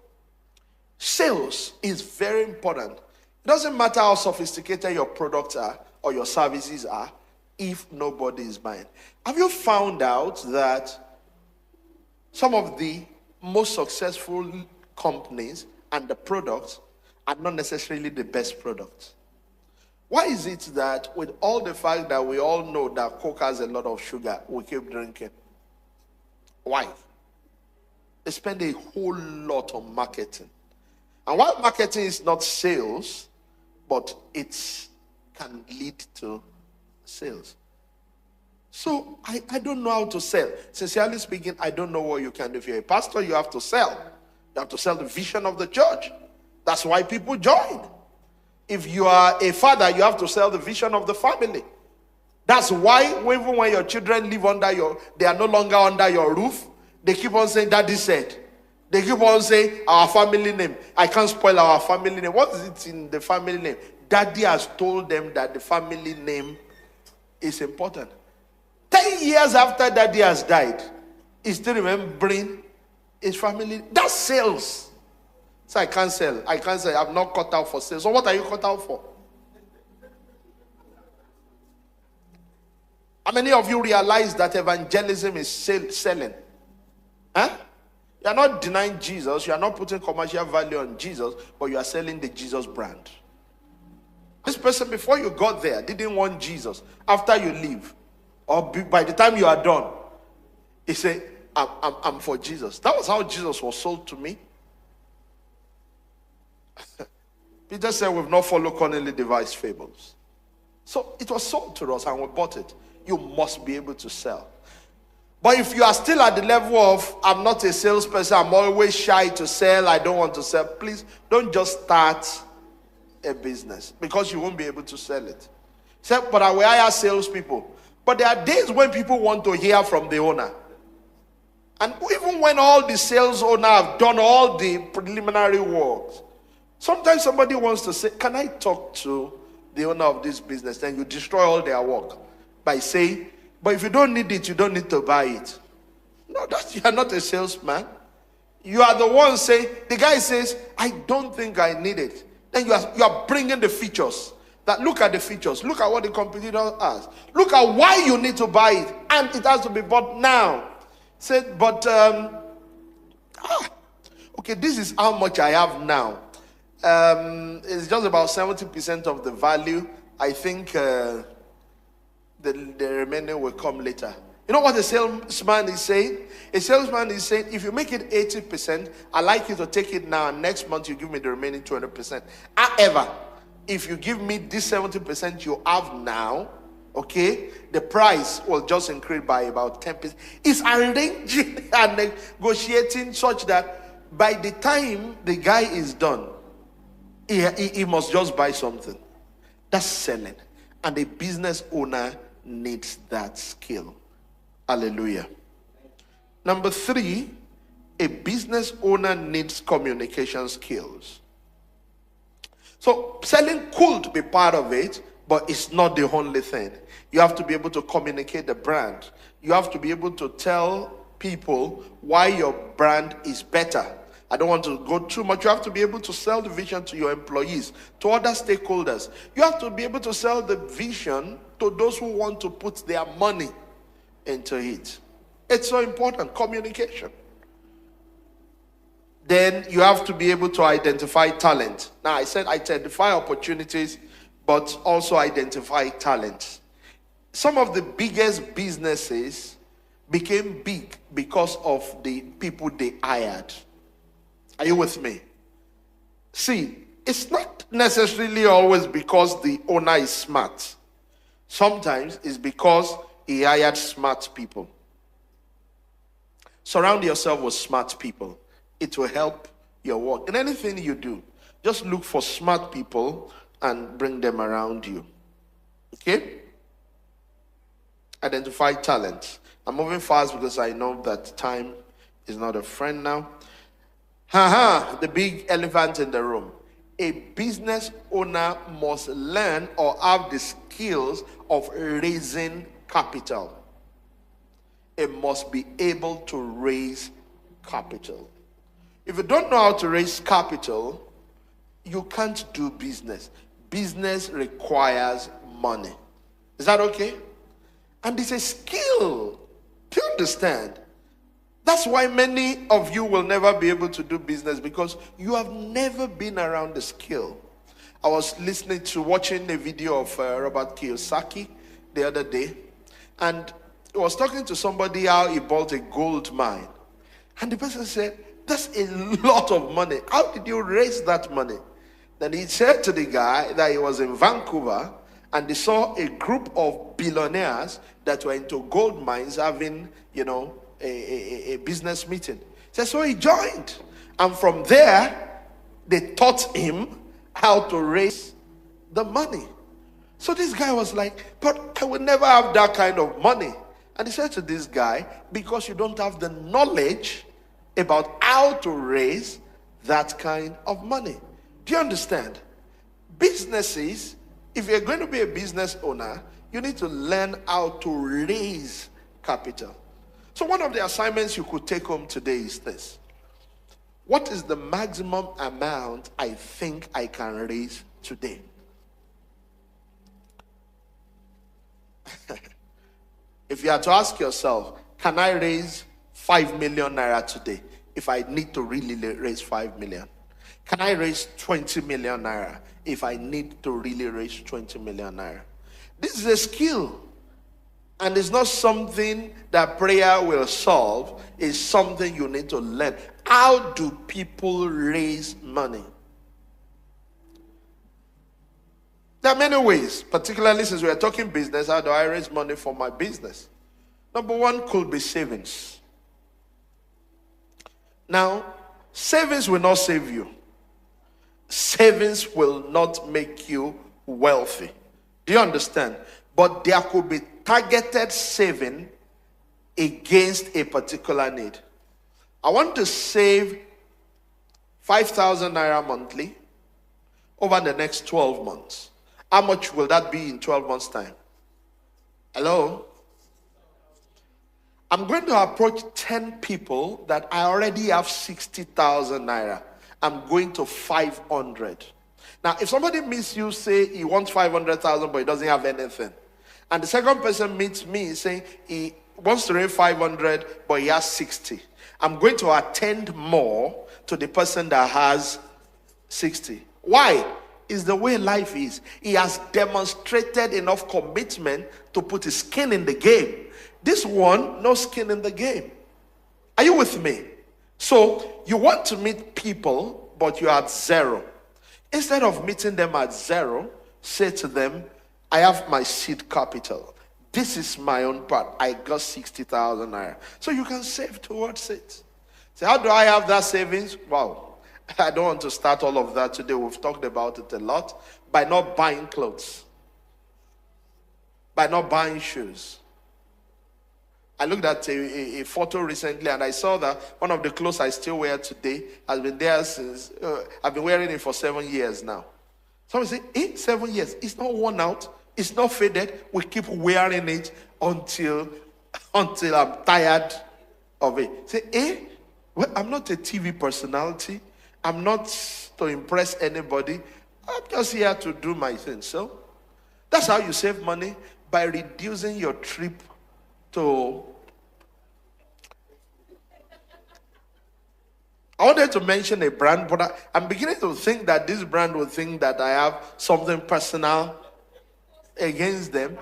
sales is very important. It doesn't matter how sophisticated your products are or your services are if nobody is buying. Have you found out that some of the most successful companies and the products are not necessarily the best products. Why is it that with all the fact that we all know that Coke has a lot of sugar, we keep drinking? Why? They spend a whole lot on marketing. And while marketing is not sales, but it can lead to sales. So I don't know how to sell. Sincerely speaking, I don't know what you can do. If you're a pastor, you have to sell. You have to sell the vision of the church. That's why people join. If you are a father, you have to sell the vision of the family. That's why even when your children live they are no longer under your roof, they keep on saying, Daddy said. They keep on saying, our family name. I can't spoil our family name. What is it in the family name? Daddy has told them that the family name is important. 10 years after Daddy has died, he's still remembering his family. That's sales. So I can't sell. I'm not cut out for sales. So what are you cut out for? How many of you realize that evangelism is selling? Huh? You are not denying Jesus. You are not putting commercial value on Jesus, but you are selling the Jesus brand. This person, before you got there, didn't want Jesus. After you leave, or by the time you are done, he said, I'm for Jesus. That was how Jesus was sold to me. Peter said, we've not followed cunningly devised fables. So it was sold to us and we bought it. You must be able to sell. But if you are still at the level of, I'm not a salesperson, I'm always shy to sell, I don't want to sell, please don't just start a business because you won't be able to sell it. Say, but I will hire salespeople. But there are days when people want to hear from the owner. And even when all the sales owner have done all the preliminary works, sometimes somebody wants to say, can I talk to the owner of this business? Then you destroy all their work by saying, but if you don't need it, you don't need to buy it. No, you are not a salesman. You are the one saying, the guy says, I don't think I need it. Then you are bringing the features. That look at the features. Look at what the competitor has. Look at why you need to buy it. And it has to be bought now. Said, but, okay, this is how much I have now. It's just about 70% of the value. I think the remainder will come later. You know what a salesman is saying? A salesman is saying, if you make it 80%, I'd like you to take it now, and next month you give me the remaining 20%. However, if you give me this 70% you have now, okay, the price will just increase by about 10%. It's arranging and negotiating such that by the time the guy is done, he must just buy something. That's selling. And a business owner needs that skill. Hallelujah. Number 3, a business owner needs communication skills. So selling could be part of it, but it's not the only thing. You have to be able to communicate the brand. You have to be able to tell people why your brand is better. I don't want to go too much. You have to be able to sell the vision to your employees, to other stakeholders. You have to be able to sell the vision to those who want to put their money into it. It's so important, communication. Then you have to be able to identify talent. Now, I said identify opportunities, but also identify talent. Some of the biggest businesses became big because of the people they hired. Are you with me? See, it's not necessarily always because the owner is smart. Sometimes it's because he hired smart people. Surround yourself with smart people. It will help your work. In anything you do, just look for smart people and bring them around you. Okay? Identify talent. I'm moving fast because I know that time is not a friend now. The big elephant in the room. A business owner must learn or have the skills of raising capital. It must be able to raise capital. If you don't know how to raise capital, you can't do business. Business requires money. Is that okay? And it's a skill. Do you understand? That's why many of you will never be able to do business, because you have never been around the skill. I was watching a video of Robert Kiyosaki the other day, and I was talking to somebody how he bought a gold mine. And the person said, that's a lot of money. How did you raise that money? Then he said to the guy that he was in Vancouver, and they saw a group of billionaires that were into gold mines having, a business meeting. So he joined. And from there, they taught him how to raise the money. So this guy was like, but I will never have that kind of money. And he said to this guy, because you don't have the knowledge about how to raise that kind of money. Do you understand? Businesses, if you're going to be a business owner, you need to learn how to raise capital. So one of the assignments you could take home today is this. What is the maximum amount I think I can raise today? If you had to ask yourself, can I raise 5 million naira today if I need to really raise 5 million? Can I raise 20 million naira if I need to really raise 20 million naira? This is a skill. And it's not something that prayer will solve. It's something you need to learn. How do people raise money? There are many ways, particularly since we are talking business. How do I raise money for my business? Number one could be savings. Now, savings will not save you. Savings will not make you wealthy. Do you understand? But there could be targeted saving against a particular need. I want to save 5,000 naira monthly over the next 12 months. How much will that be in 12 months' time? Hello? I'm going to approach 10 people that I already have 60,000 naira. I'm going to 500. Now, if somebody meets you, say he wants 500,000 but he doesn't have anything, and the second person meets me saying he wants to raise 500 but he has 60, I'm going to attend more to the person that has 60. Why? It's the way life is. He has demonstrated enough commitment to put his skin in the game. This one, no skin in the game. Are you with me? So you want to meet people, but you're at zero. Instead of meeting them at zero, say to them, I have my seed capital. This is my own part. I got 60,000 naira. So you can save towards it. So how do I have that savings? Wow. I don't want to start all of that today. We've talked about it a lot. By not buying clothes. By not buying shoes. I looked at a photo recently and I saw that one of the clothes I still wear today has been there since, I've been wearing it for 7 years now. Somebody say, 7 years? It's not worn out. It's not faded. We keep wearing it until I'm tired of it. Say, well, I'm not a TV personality. I'm not to impress anybody. I'm just here to do my thing. So that's how you save money, by reducing your trip to... I wanted to mention a brand, but I'm beginning to think that this brand will think that I have something personal against them.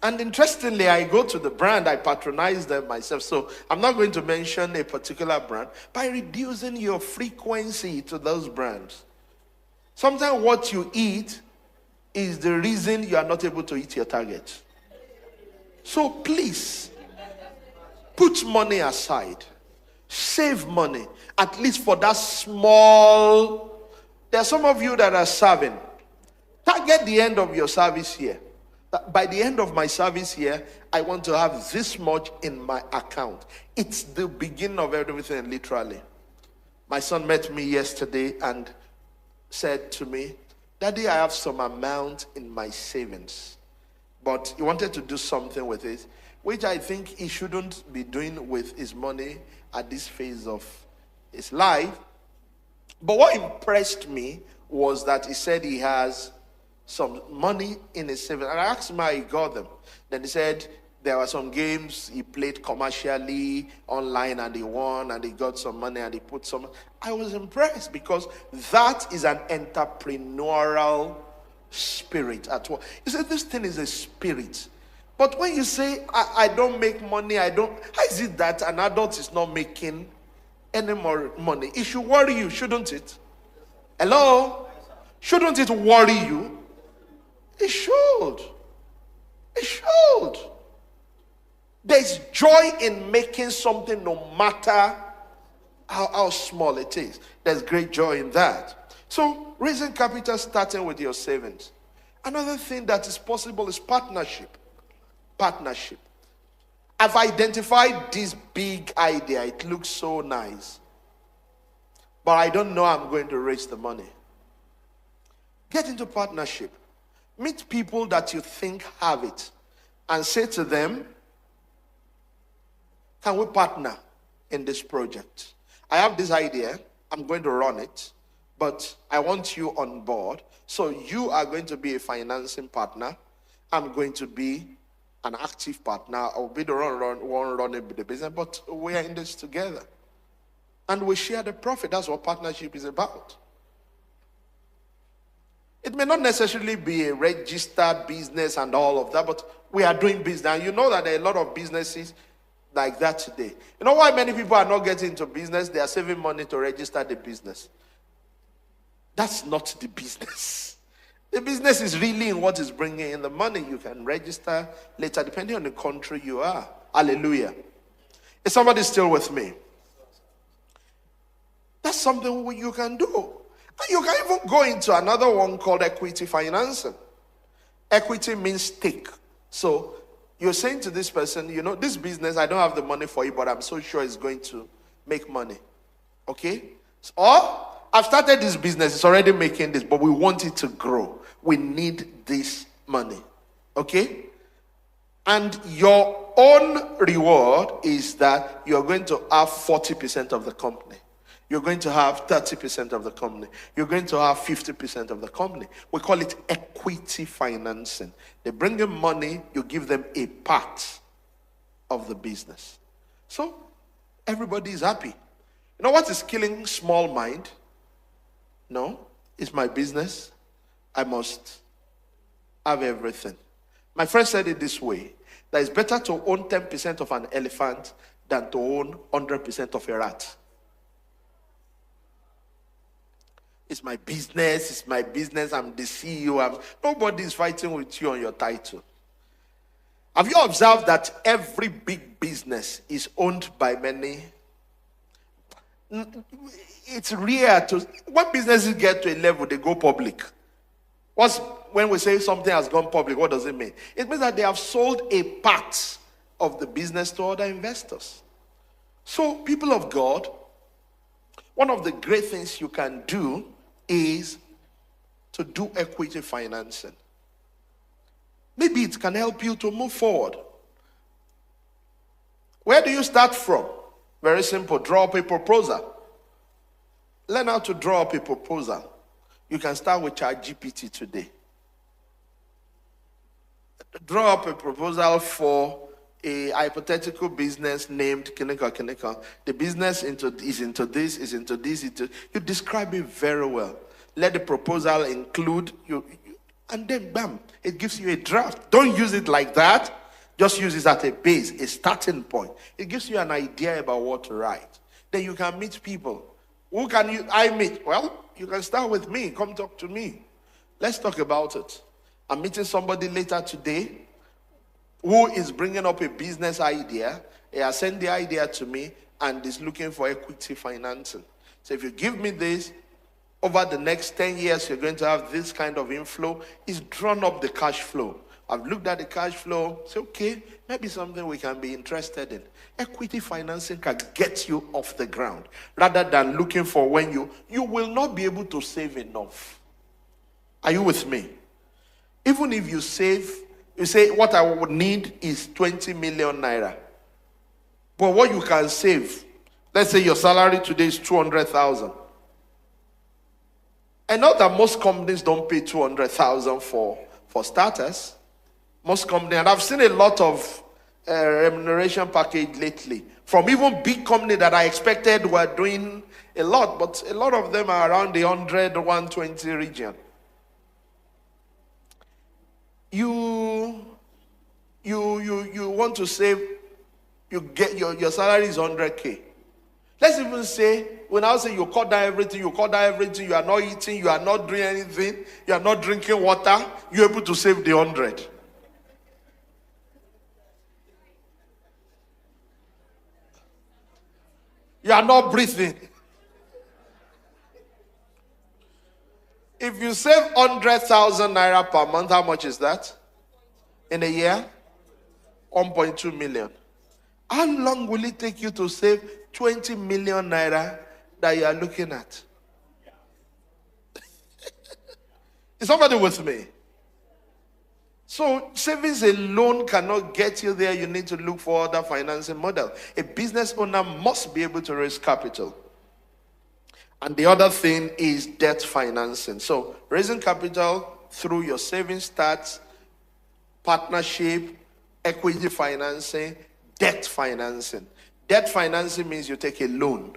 And interestingly, I go to the brand, I patronize them myself. So I'm not going to mention a particular brand, by reducing your frequency to those brands. Sometimes what you eat is the reason you are not able to eat your target. So please, put money aside. Save money, at least for that small. There are some of you that are serving. Target the end of your service here. By the end of my service here, I want to have this much in my account. It's the beginning of everything, literally. My son met me yesterday and said to me, Daddy, I have some amount in my savings. But he wanted to do something with it, which I think he shouldn't be doing with his money at this phase of his life. But what impressed me was that he said he has some money in his savings. And I asked him how he got them. Then he said There were some games he played commercially online and he won and he got some money and he put some. I was impressed because that is an entrepreneurial spirit at work. You say this thing is a spirit. But when you say, I don't make money, how is it that an adult is not making any more money? It should worry you, shouldn't it? Hello? Shouldn't it worry you? It should. It should. There's joy in making something no matter how small it is. There's great joy in that. So, raising capital starting with your savings. Another thing that is possible is partnership. Partnership. I've identified this big idea. It looks so nice. But I don't know I'm going to raise the money. Get into partnership. Meet people that you think have it. And say to them, can we partner in this project? I have this idea. I'm going to run it. But I want you on board. So you are going to be a financing partner. I'm going to be an active partner. I'll be the one running the business. But we are in this together. And we share the profit. That's what partnership is about. It may not necessarily be a registered business and all of that, but we are doing business. And you know that there are a lot of businesses like that today. You know why many people are not getting into business? They are saving money to register the business. That's not the business. The business is really in what is bringing in the money. You can register later depending on the country you are. Hallelujah. Is somebody still with me? That's something you can do. And you can even go into another one called equity financing. Equity means stake. So you're saying to this person, you know, this business, I don't have the money for you, but I'm so sure it's going to make money. Okay? Or I've started this business, it's already making this, but we want it to grow. We need this money. Okay? And your own reward is that you're going to have 40% of the company. You're going to have 30% of the company. You're going to have 50% of the company. We call it equity financing. They bring in money, you give them a part of the business. So, everybody is happy. You know what is killing small mind? No, it's my business. I must have everything. My friend said it this way, that it's better to own 10% of an elephant than to own 100% of a rat. It's my business, I'm the CEO. Nobody is fighting with you on your title. Have you observed that every big business is owned by many? It's rare when businesses get to a level, they go public. When we say something has gone public, what does it mean? It means that they have sold a part of the business to other investors. So, people of God, one of the great things you can do is to do equity financing. Maybe it can help you to move forward. Where do you start from? Very simple. Draw up a proposal. Learn how to draw up a proposal. You can start with ChatGPT today. Draw up a proposal for a hypothetical business named Kinika. The business is into this. You describe it very well. Let the proposal include you, and then bam, it gives you a draft. Don't use it like that. Just use it as a base, a starting point. It gives you an idea about what to write. Then you can meet people. Who can I meet? Well, you can start with me. Come talk to me. Let's talk about it. I'm meeting somebody later today who is bringing up a business idea. He has sent the idea to me and is looking for equity financing. So if you give me this, over the next 10 years, you're going to have this kind of inflow. It's drawn up the cash flow. I've looked at the cash flow. Say, okay, maybe something we can be interested in. Equity financing can get you off the ground rather than looking for when you will not be able to save enough. Are you with me? Even if you save, you say, what I would need is 20 million naira. But what you can save, let's say your salary today is 200,000. I know that most companies don't pay 200,000 for starters. Most companies, and I've seen a lot of remuneration package lately from even big company that I expected were doing a lot, but a lot of them are around the 100, 120 region. You want to save, you get your salary is 100K. Let's even say, when I say you cut down everything, you are not eating, you are not doing anything, you are not drinking water, you're able to save the 100. You are not breathing. If you save 100,000 naira per month, how much is that? In a year? 1.2 million. How long will it take you to save 20 million naira that you are looking at? Is somebody with me? So savings alone cannot get you there. You need to look for other financing model. A business owner must be able to raise capital. And the other thing is debt financing. So raising capital through your savings starts, partnership, equity financing, debt financing. Debt financing means you take a loan.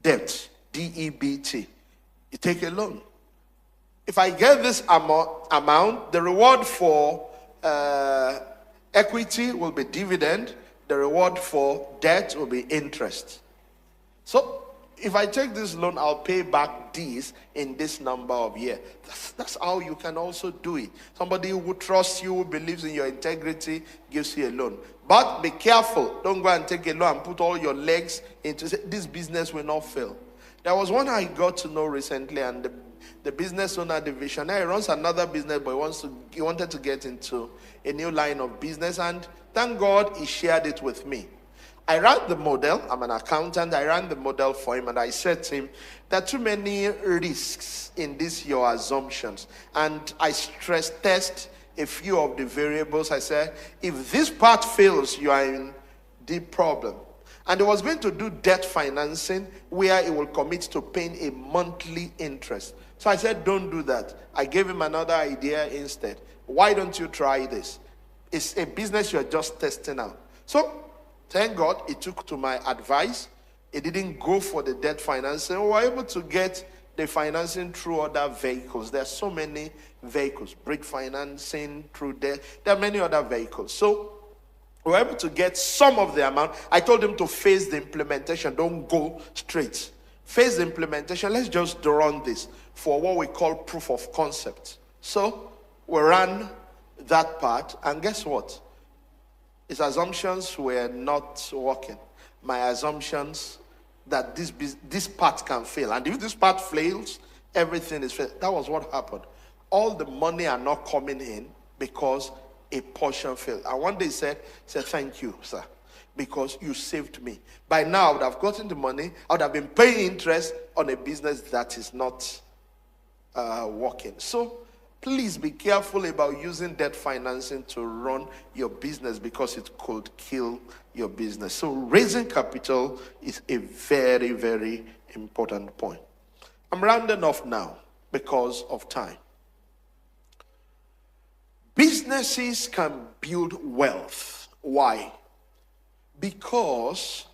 Debt, D-E-B-T. You take a loan. If I get this amount, the reward for equity will be dividend. The reward for debt will be interest. So if I take this loan, I'll pay back this in this number of years. That's how you can also do it. Somebody who trusts you, who believes in your integrity, gives you a loan. But be careful. Don't go and take a loan and put all your legs into this business will not fail. There was one I got to know recently, and the business owner, the visionary, runs another business, but he wanted to get into a new line of business, and thank God he shared it with me. I ran the model. I'm an accountant. I ran the model for him, and I said to him, there are too many risks in your assumptions. And I stress test a few of the variables. I said, if this part fails, you are in deep problem. And he was going to do debt financing where he will commit to paying a monthly interest. So I said, don't do that. I gave him another idea instead. Why don't you try this? It's a business you're just testing out. So thank God he took to my advice. He didn't go for the debt financing. We were able to get the financing through other vehicles. There are so many vehicles. Brick financing through debt. There are many other vehicles. So we were able to get some of the amount. I told him to phase the implementation. Don't go straight. Phase the implementation. Let's just run this for what we call proof of concept. So we ran that part, and guess what? His assumptions were not working. My assumptions that this part can fail. And if this part fails, everything is failed. That was what happened. All the money are not coming in because a portion failed. And one day he said, thank you, sir, because you saved me. By now, I would have gotten the money. I would have been paying interest on a business that is not working. So please be careful about using debt financing to run your business because it could kill your business. So raising capital is a very, very important point. I'm rounding off now because of time. Businesses can build wealth. Why? Because,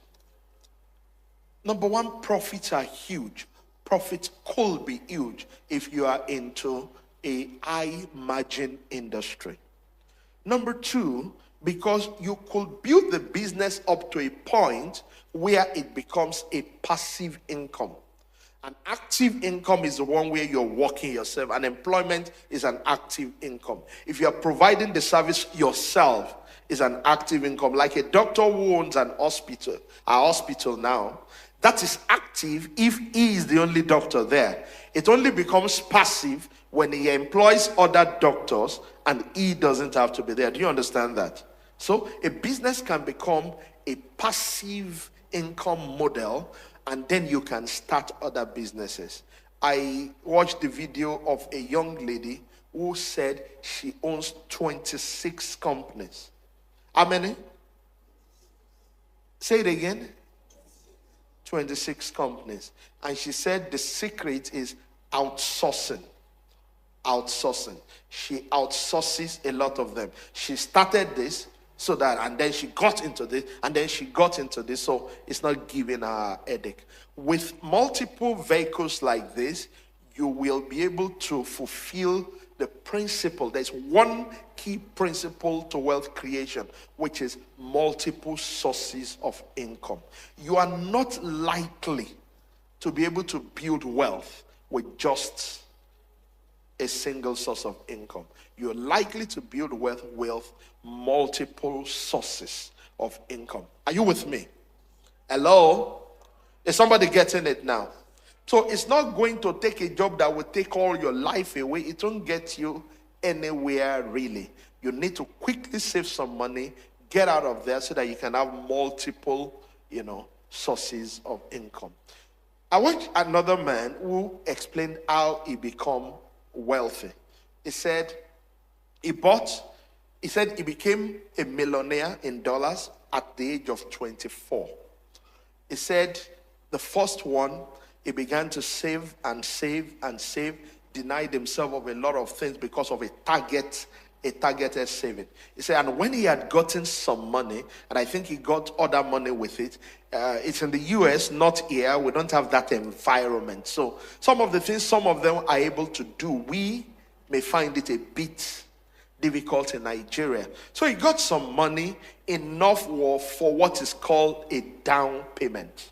number one, profits are huge. Profits could be huge if you are into a high margin industry. Number two, because you could build the business up to a point where it becomes a passive income. An active income is the one where you're working yourself. And employment is an active income. If you're providing the service yourself, is an active income. Like a doctor who owns a hospital now, that is active if he is the only doctor there. It only becomes passive when he employs other doctors and he doesn't have to be there. Do you understand that? So a business can become a passive income model, and then you can start other businesses. I watched the video of a young lady who said she owns 26 companies. How many? Say it again. 26 companies. And she said the secret is outsourcing. Outsourcing. She outsources a lot of them. She started this So that, and then she got into this, and then she got into this, so it's not giving her a headache. With multiple vehicles like this, you will be able to fulfill the principle. There's one key principle to wealth creation, which is multiple sources of income. You are not likely to be able to build wealth with just a single source of income. You're likely to build wealth with multiple sources of income. Are you with me? Hello? Is somebody getting it now? So it's not going to take a job that will take all your life away. It won't get you anywhere really. You need to quickly save some money, get out of there so that you can have multiple, sources of income. I watched another man who explained how he became wealthy. He said he became a millionaire in dollars at the age of 24. He said the first one, he began to save and save and save, denied himself of a lot of things because of a targeted saving. He said, and when he had gotten some money, and I think he got other money with it, it's in the US, not here. We don't have that environment. So some of the things some of them are able to do, we may find it a bit difficult in Nigeria. So he got some money, enough for what is called a down payment.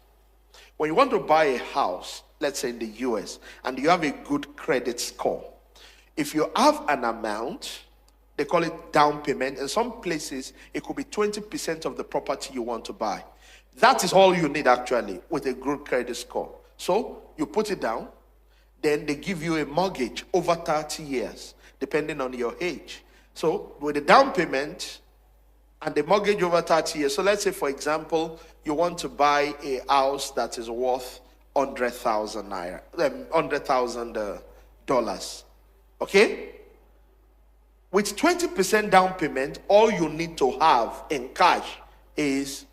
When you want to buy a house, let's say in the US, and you have a good credit score, if you have an amount, they call it down payment. In some places, it could be 20% of the property you want to buy. That is all you need actually with a good credit score. So you put it down, then they give you a mortgage over 30 years, depending on your age. So with the down payment and the mortgage over 30 years, so let's say, for example, you want to buy a house that is worth $100,000. Okay? With 20% down payment, all you need to have in cash is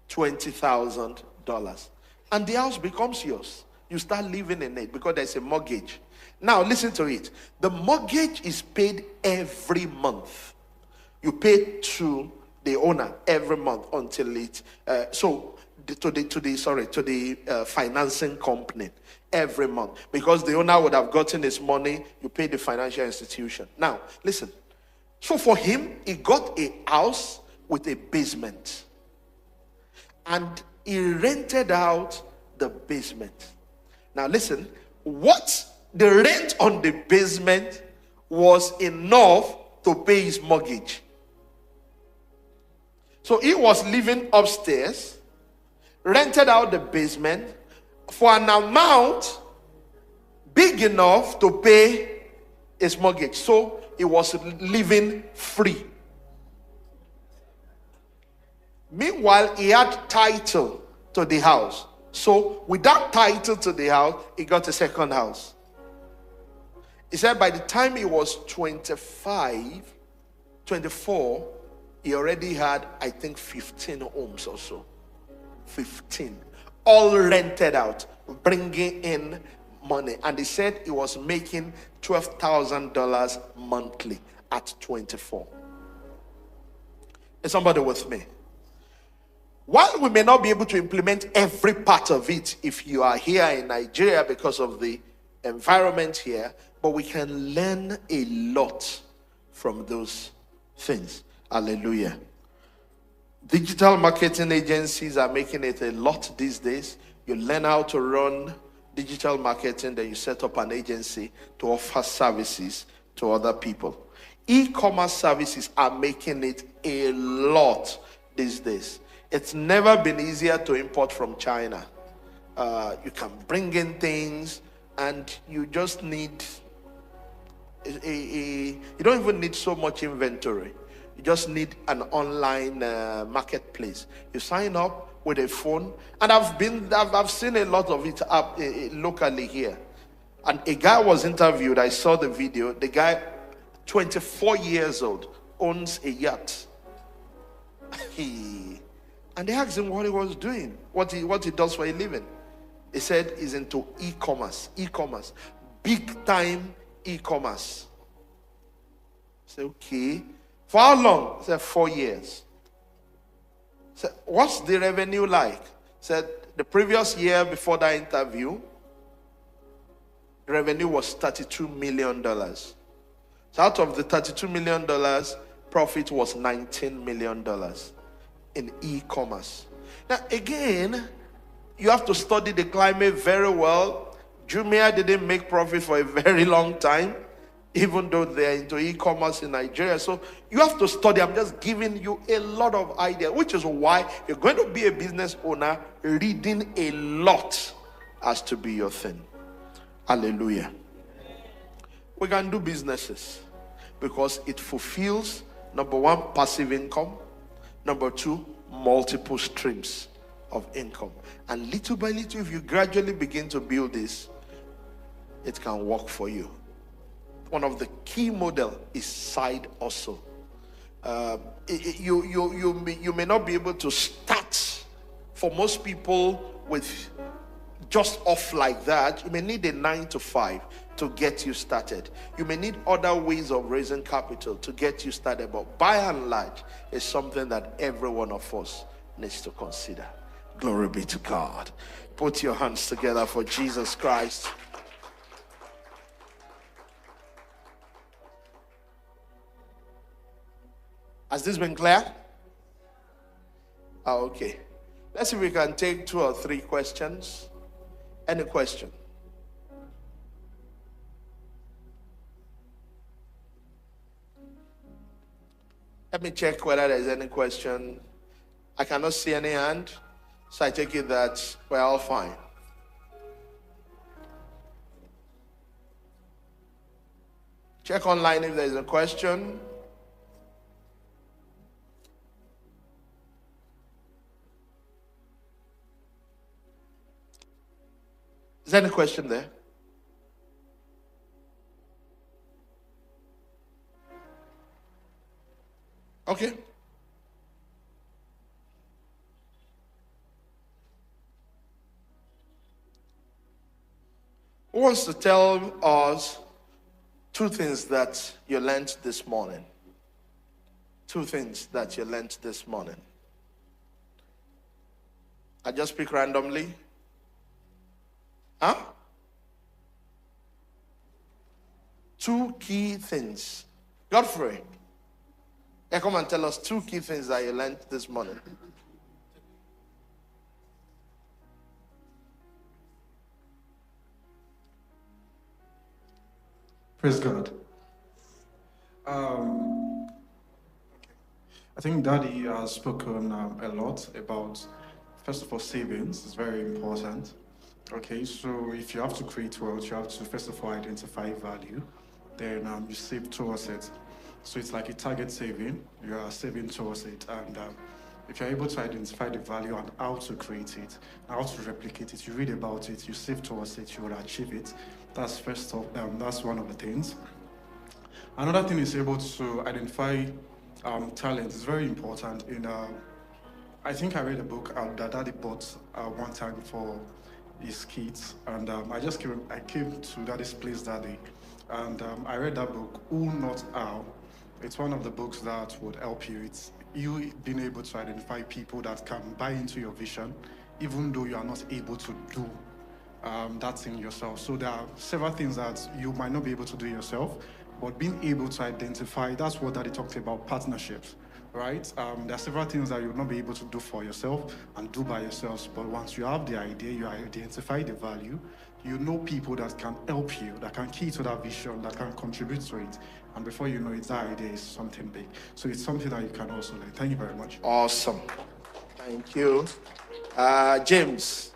$20,000. And the house becomes yours. You start living in it because there's a mortgage. Now, listen to it. The mortgage is paid every month. You pay to the owner every month until it, to the financing company every month. Because the owner would have gotten his money, you pay the financial institution. Now, listen. So for him, he got a house with a basement. And he rented out the basement. Now listen, what the rent on the basement was enough to pay his mortgage. So he was living upstairs, rented out the basement for an amount big enough to pay his mortgage. So he was living free. Meanwhile, he had title to the house. So with that title to the house, he got a second house. He said by the time he was 24, he already had, I think, 15 homes or so. 15. All rented out, bringing in money. And he said he was making $12,000 monthly at 24. Is somebody with me? While we may not be able to implement every part of it if you are here in Nigeria because of the environment here, but we can learn a lot from those things. Hallelujah. Digital marketing agencies are making it a lot these days. You learn how to run digital marketing, then you set up an agency to offer services to other people. E-commerce services are making it a lot these days. It's never been easier to import from China. You can bring in things and you just need you don't even need so much inventory. You just need an online marketplace. You sign up with a phone, and I've seen a lot of it up locally here. And a guy was interviewed. I saw the video. The guy, 24 years old, owns a yacht. And they asked him what he was doing, what he does for a living. He said he's into e-commerce, big time e-commerce. I said, okay. For how long? He said 4 years. Said, what's the revenue like? Said, the previous year before that interview, the revenue was $32 million. So out of the $32 million, profit was $19 million in e-commerce. Now again, you have to study the climate very well. Jumia didn't make profit for a very long time, even though they're into e-commerce in Nigeria. So you have to study. I'm just giving you a lot of ideas, which is why you're going to be a business owner. Reading a lot has to be your thing. Hallelujah. We can do businesses because it fulfills, number one, passive income. Number two, multiple streams of income. And little by little, if you gradually begin to build this, it can work for you. One of the key model is side hustle. You may not be able to start, for most people, with just off like that. You may need a 9 to 5 to get you started. You may need other ways of raising capital to get you started, but by and large, it's something that every one of us needs to consider. Glory be to God. Put your hands together for Jesus Christ. Has this been clear? Okay. Let's see if we can take 2 or 3 questions. Any question? Let me check whether there's any question. I cannot see any hand, so I take it that we're all fine. Check online if there's a question. Is there any question there? Okay. Who wants to tell us 2 things that you learned this morning? 2 things that you learned this morning. I just pick randomly. Huh? 2 key things. Godfrey, yeah, come and tell us 2 key things that you learned this morning. Praise God. I think Daddy has spoken a lot about, first of all, savings is very important. Okay, so if you have to create wealth, you have to first of all identify value, then you save towards it. So it's like a target saving, you are saving towards it, and if you're able to identify the value and how to create it, how to replicate it, you read about it, you save towards it, you will achieve it. That's first of that's one of the things. Another thing is able to identify talent. It's very important. I think I read a book that Daddy bought one time for his kids, and I came to Daddy's place that day, and I read that book, Who Not How. It's one of the books that would help you. It's you being able to identify people that can buy into your vision, even though you are not able to do that thing yourself. So there are several things that you might not be able to do yourself, but being able to identify, that's what Daddy talked about, partnerships. Right? There are several things that you will not be able to do for yourself and do by yourselves, but once you have the idea, you identify the value, you know people that can help you, that can key to that vision, that can contribute to it, and before you know it, that idea is something big. So it's something that you can also learn. Thank you very much. Awesome. Thank you. James.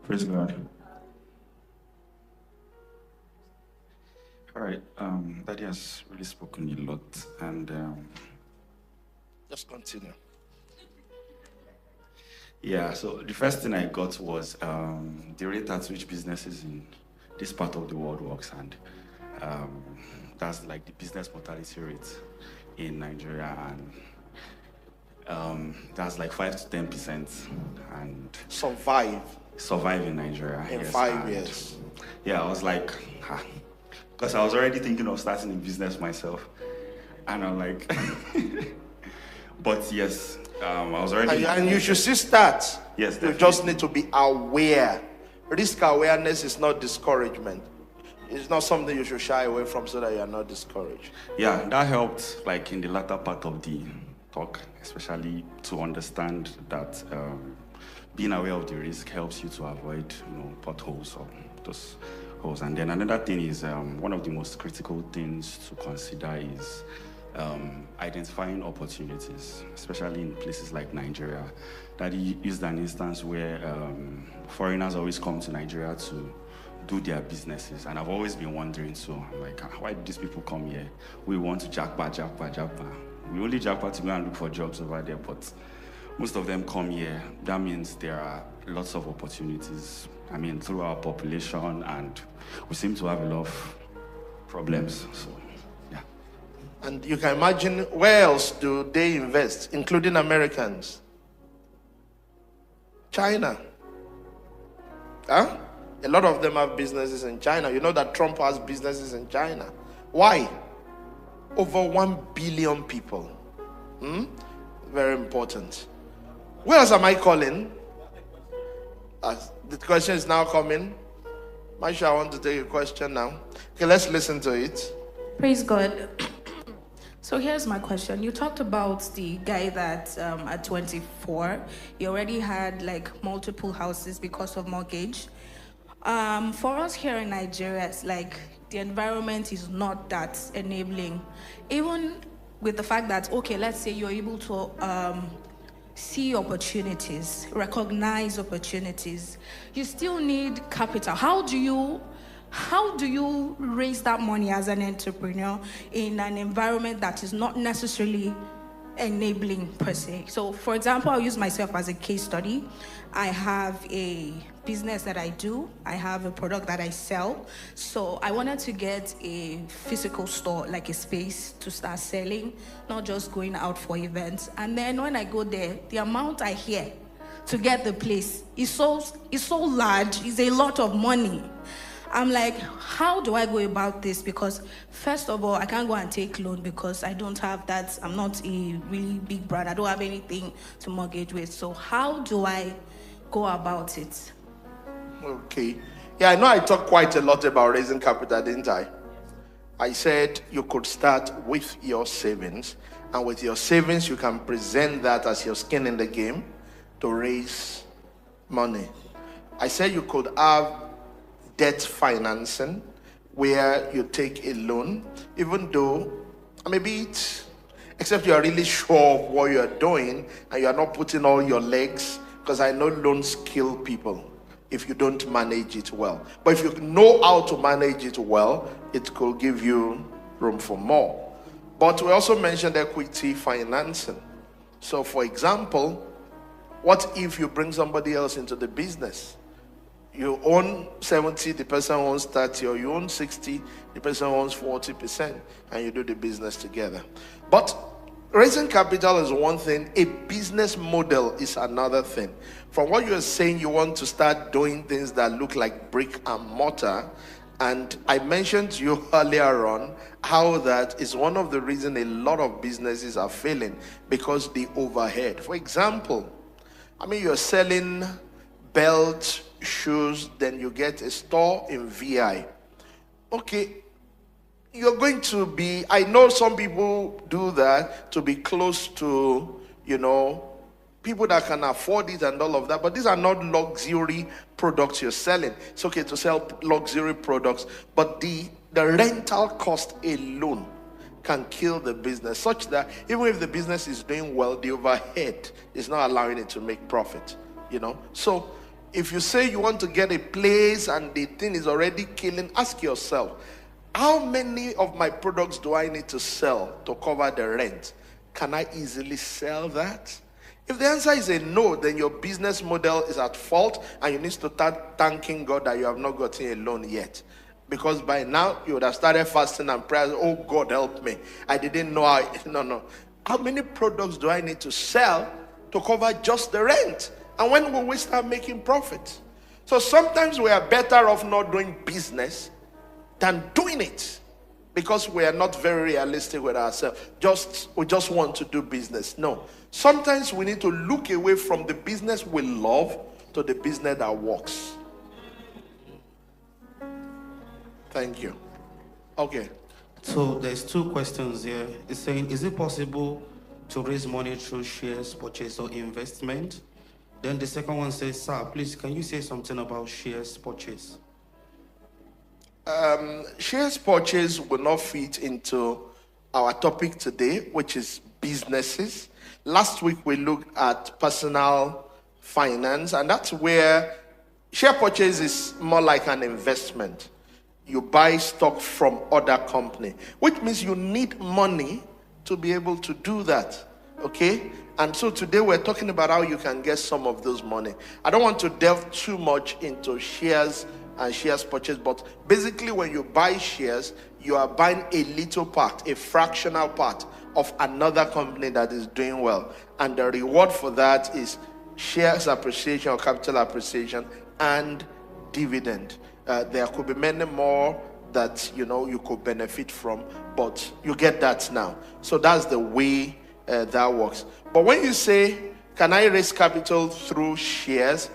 Praise God. All right, Daddy has really spoken a lot, and Just continue. Yeah, so the first thing I got was the rate at which businesses in this part of the world works, and that's like the business mortality rate in Nigeria, and that's like 5 to 10%, and survive in Nigeria in yes, 5 years. Yeah, I was like, because I was already thinking of starting a business myself. And I'm like, but yes, I was already. And you should still start. Yes, you definitely. just need to be aware. Risk awareness is not discouragement. It's not something you should shy away from so that you are not discouraged. Yeah, that helped, like in the latter part of the talk, especially to understand that being aware of the risk helps you to avoid, potholes or those holes. And then another thing is one of the most critical things to consider is identifying opportunities, especially in places like Nigeria. That used an instance where foreigners always come to Nigeria to do their businesses, and I've always been wondering, so I'm like, why do these people come here? We want to jackpot. We only jackpot to go and look for jobs over there, but most of them come here. That means there are lots of opportunities, through our population, and we seem to have a lot of problems, so yeah. And you can imagine, where else do they invest, including Americans? China. Huh? A lot of them have businesses in China. You know that Trump has businesses in China. Why? Over 1 billion people. Very important. Where else am I calling? The question is now coming. Maisha, I want to take a question now. Okay, let's listen to it. Praise God. So here's my question. You talked about the guy that at 24, he already had like multiple houses because of mortgage. For us here in Nigeria, it's like the environment is not that enabling. Even with the fact that, okay, let's say you're able to see opportunities, recognize opportunities, you still need capital. How do you raise that money as an entrepreneur in an environment that is not necessarily enabling per se? So for example, I'll use myself as a case study. I have a business that I do. I have a product that I sell. So I wanted to get a physical store, like a space to start selling, not just going out for events. And then when I go there, the amount I hear to get the place is so large, it's a lot of money. I'm like, how do I go about this? Because first of all, I can't go and take loan because I don't have that. I'm not a really big brand. I don't have anything to mortgage with. So how do I go about it? Okay. Yeah, I know I talked quite a lot about raising capital, didn't I? I said you could start with your savings, and with your savings, you can present that as your skin in the game to raise money. I said you could have debt financing where you take a loan, even though maybe except you are really sure of what you are doing and you are not putting all your legs, because I know loans kill people if you don't manage it well. But if you know how to manage it well, it could give you room for more. But we also mentioned equity financing. So for example, what if you bring somebody else into the business? You own 70, the person owns 30, or you own 60, the person owns 40%, and you do the business together. But raising capital is one thing, a business model is another thing. From what you're saying, you want to start doing things that look like brick and mortar. And I mentioned to you earlier on how that is one of the reasons a lot of businesses are failing, because the overhead. For example, you're selling belts, shoes, then you get a store in VI. Okay, you're going to be, I know some people do that to be close to, people that can afford it and all of that, but these are not luxury products you're selling. It's okay to sell luxury products, but the rental cost alone can kill the business, such that even if the business is doing well, the overhead is not allowing it to make profit, So if you say you want to get a place and the thing is already killing, ask yourself, how many of my products do I need to sell to cover the rent? Can I easily sell that? If the answer is a no, then your business model is at fault, and you need to start thanking God that you have not gotten a loan yet. Because by now, you would have started fasting and prayers. Oh, God, help me. I didn't know how. No. How many products do I need to sell to cover just the rent? And when will we start making profit? So sometimes we are better off not doing business than doing it because we are not very realistic with ourselves. We just want to do business. No. Sometimes we need to look away from the business we love to the business that works. Thank you. Okay. So there's two questions here. It's saying, is it possible to raise money through shares purchase or investment? Then the second one says, sir, please, can you say something about shares purchase? Shares purchase will not fit into our topic today, which is businesses. Last week we looked at personal finance, and that's where share purchase is more like an investment. You buy stock from other company, which means you need money to be able to do that. Okay? And so today we're talking about how you can get some of those money. I don't want to delve too much into shares and shares purchase, but basically when you buy shares, you are buying a little part, a fractional part of another company that is doing well. And the reward for that is shares appreciation or capital appreciation and dividend. There could be many more that you could benefit from, but you get that now. So that's the way that works. But when you say, can I raise capital through shares?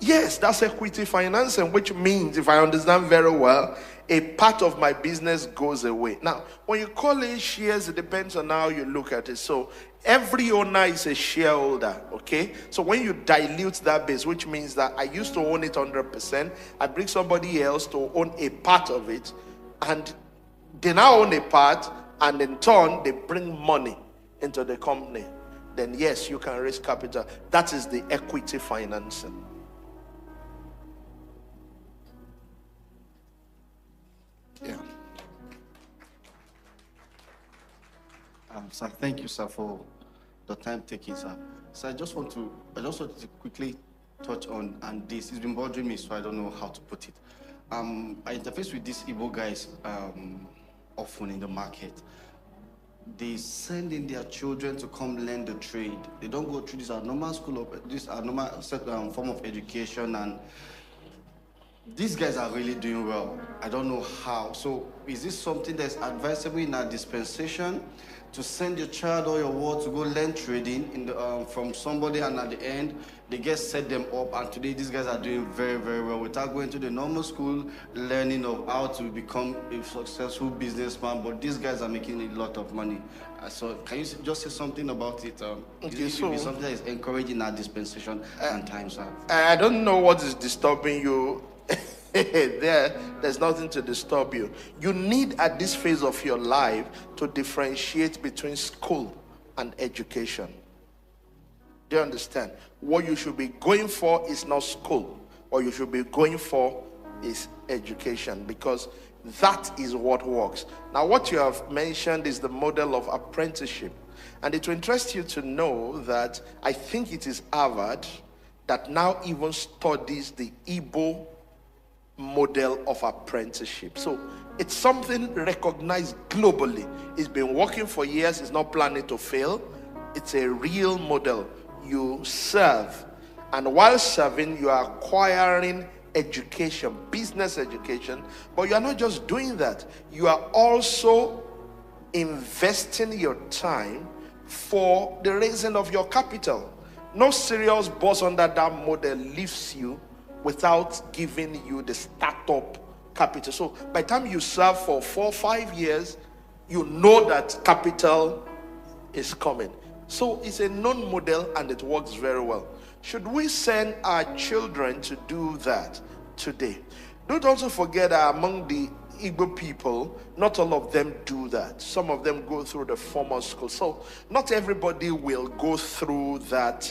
Yes, that's equity financing, which means, if I understand very well, a part of my business goes away. Now, when you call it shares, it depends on how you look at it. So every owner is a shareholder, okay? So when you dilute that base, which means that I used to own it 100%, I bring somebody else to own a part of it, and they now own a part, and in turn, they bring money into the company. Then yes, you can raise capital. That is the equity financing. Yeah. Sir, thank you, sir, for the time taken, sir. So I just want to quickly touch on, and this has been bothering me, so I don't know how to put it. I interface with these Igbo guys often in the market. They send in their children to come learn the trade. They don't go through this normal form of education, and these guys are really doing well. I don't know how. So is this something that's advisable in our dispensation, to send your child or your ward to go learn trading from somebody, and at the end they get set them up, and today these guys are doing very, very well without going to the normal school learning of how to become a successful businessman, but these guys are making a lot of money. So can you just say something about it? Okay, it should be something that is encouraging our dispensation and times. I don't know what is disturbing you. There's nothing to disturb you. You need at this phase of your life to differentiate between school and education. Do you understand? What you should be going for is not school. What you should be going for is education, because that is what works. Now, what you have mentioned is the model of apprenticeship, and it will interest you to know that I think it is Harvard that now even studies the Igbo model of apprenticeship. So it's something recognized globally. It's been working for years. It's not planning to fail. It's a real model. You serve, and while serving, you are acquiring education, business education. But you are not just doing that. You are also investing your time for the raising of your capital. No serious boss under that model leaves you without giving you the startup capital. So by the time you serve for 4 or 5 years, you know that capital is coming. So it's a known model and it works very well. Should we send our children to do that today? Don't also forget that among the Igbo people, not all of them do that. Some of them go through the formal school. So not everybody will go through that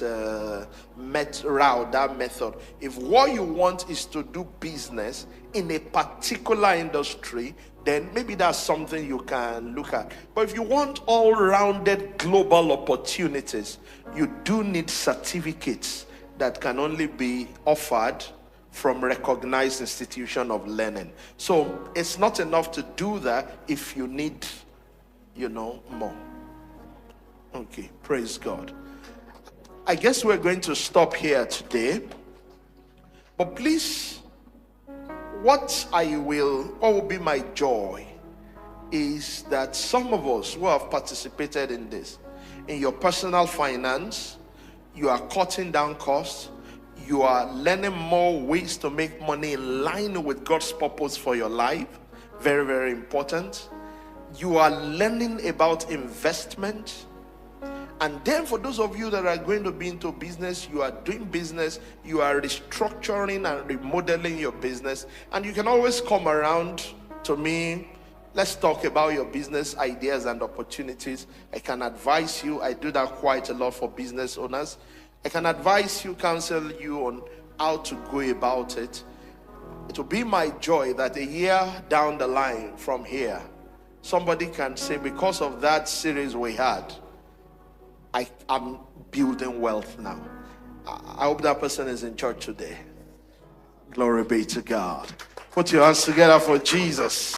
route, that method. If what you want is to do business in a particular industry, then maybe that's something you can look at. But if you want all-rounded global opportunities, you do need certificates that can only be offered from recognized institution of learning. So it's not enough to do that if you need, more. Okay, praise God. I guess we're going to stop here today. But please, what will be my joy is that some of us who have participated in this, in your personal finance, you are cutting down costs, you are learning more ways to make money in line with God's purpose for your life. Very, very important. You are learning about investment. And then for those of you that are going to be into business, you are doing business, you are restructuring and remodeling your business. And you can always come around to me. Let's talk about your business ideas and opportunities. I can advise you. I do that quite a lot for business owners. I can advise you, counsel you on how to go about it. It will be my joy that a year down the line from here, somebody can say, because of that series we had, I am building wealth now. I hope that person is in church today. Glory be to God. Put your hands together for Jesus.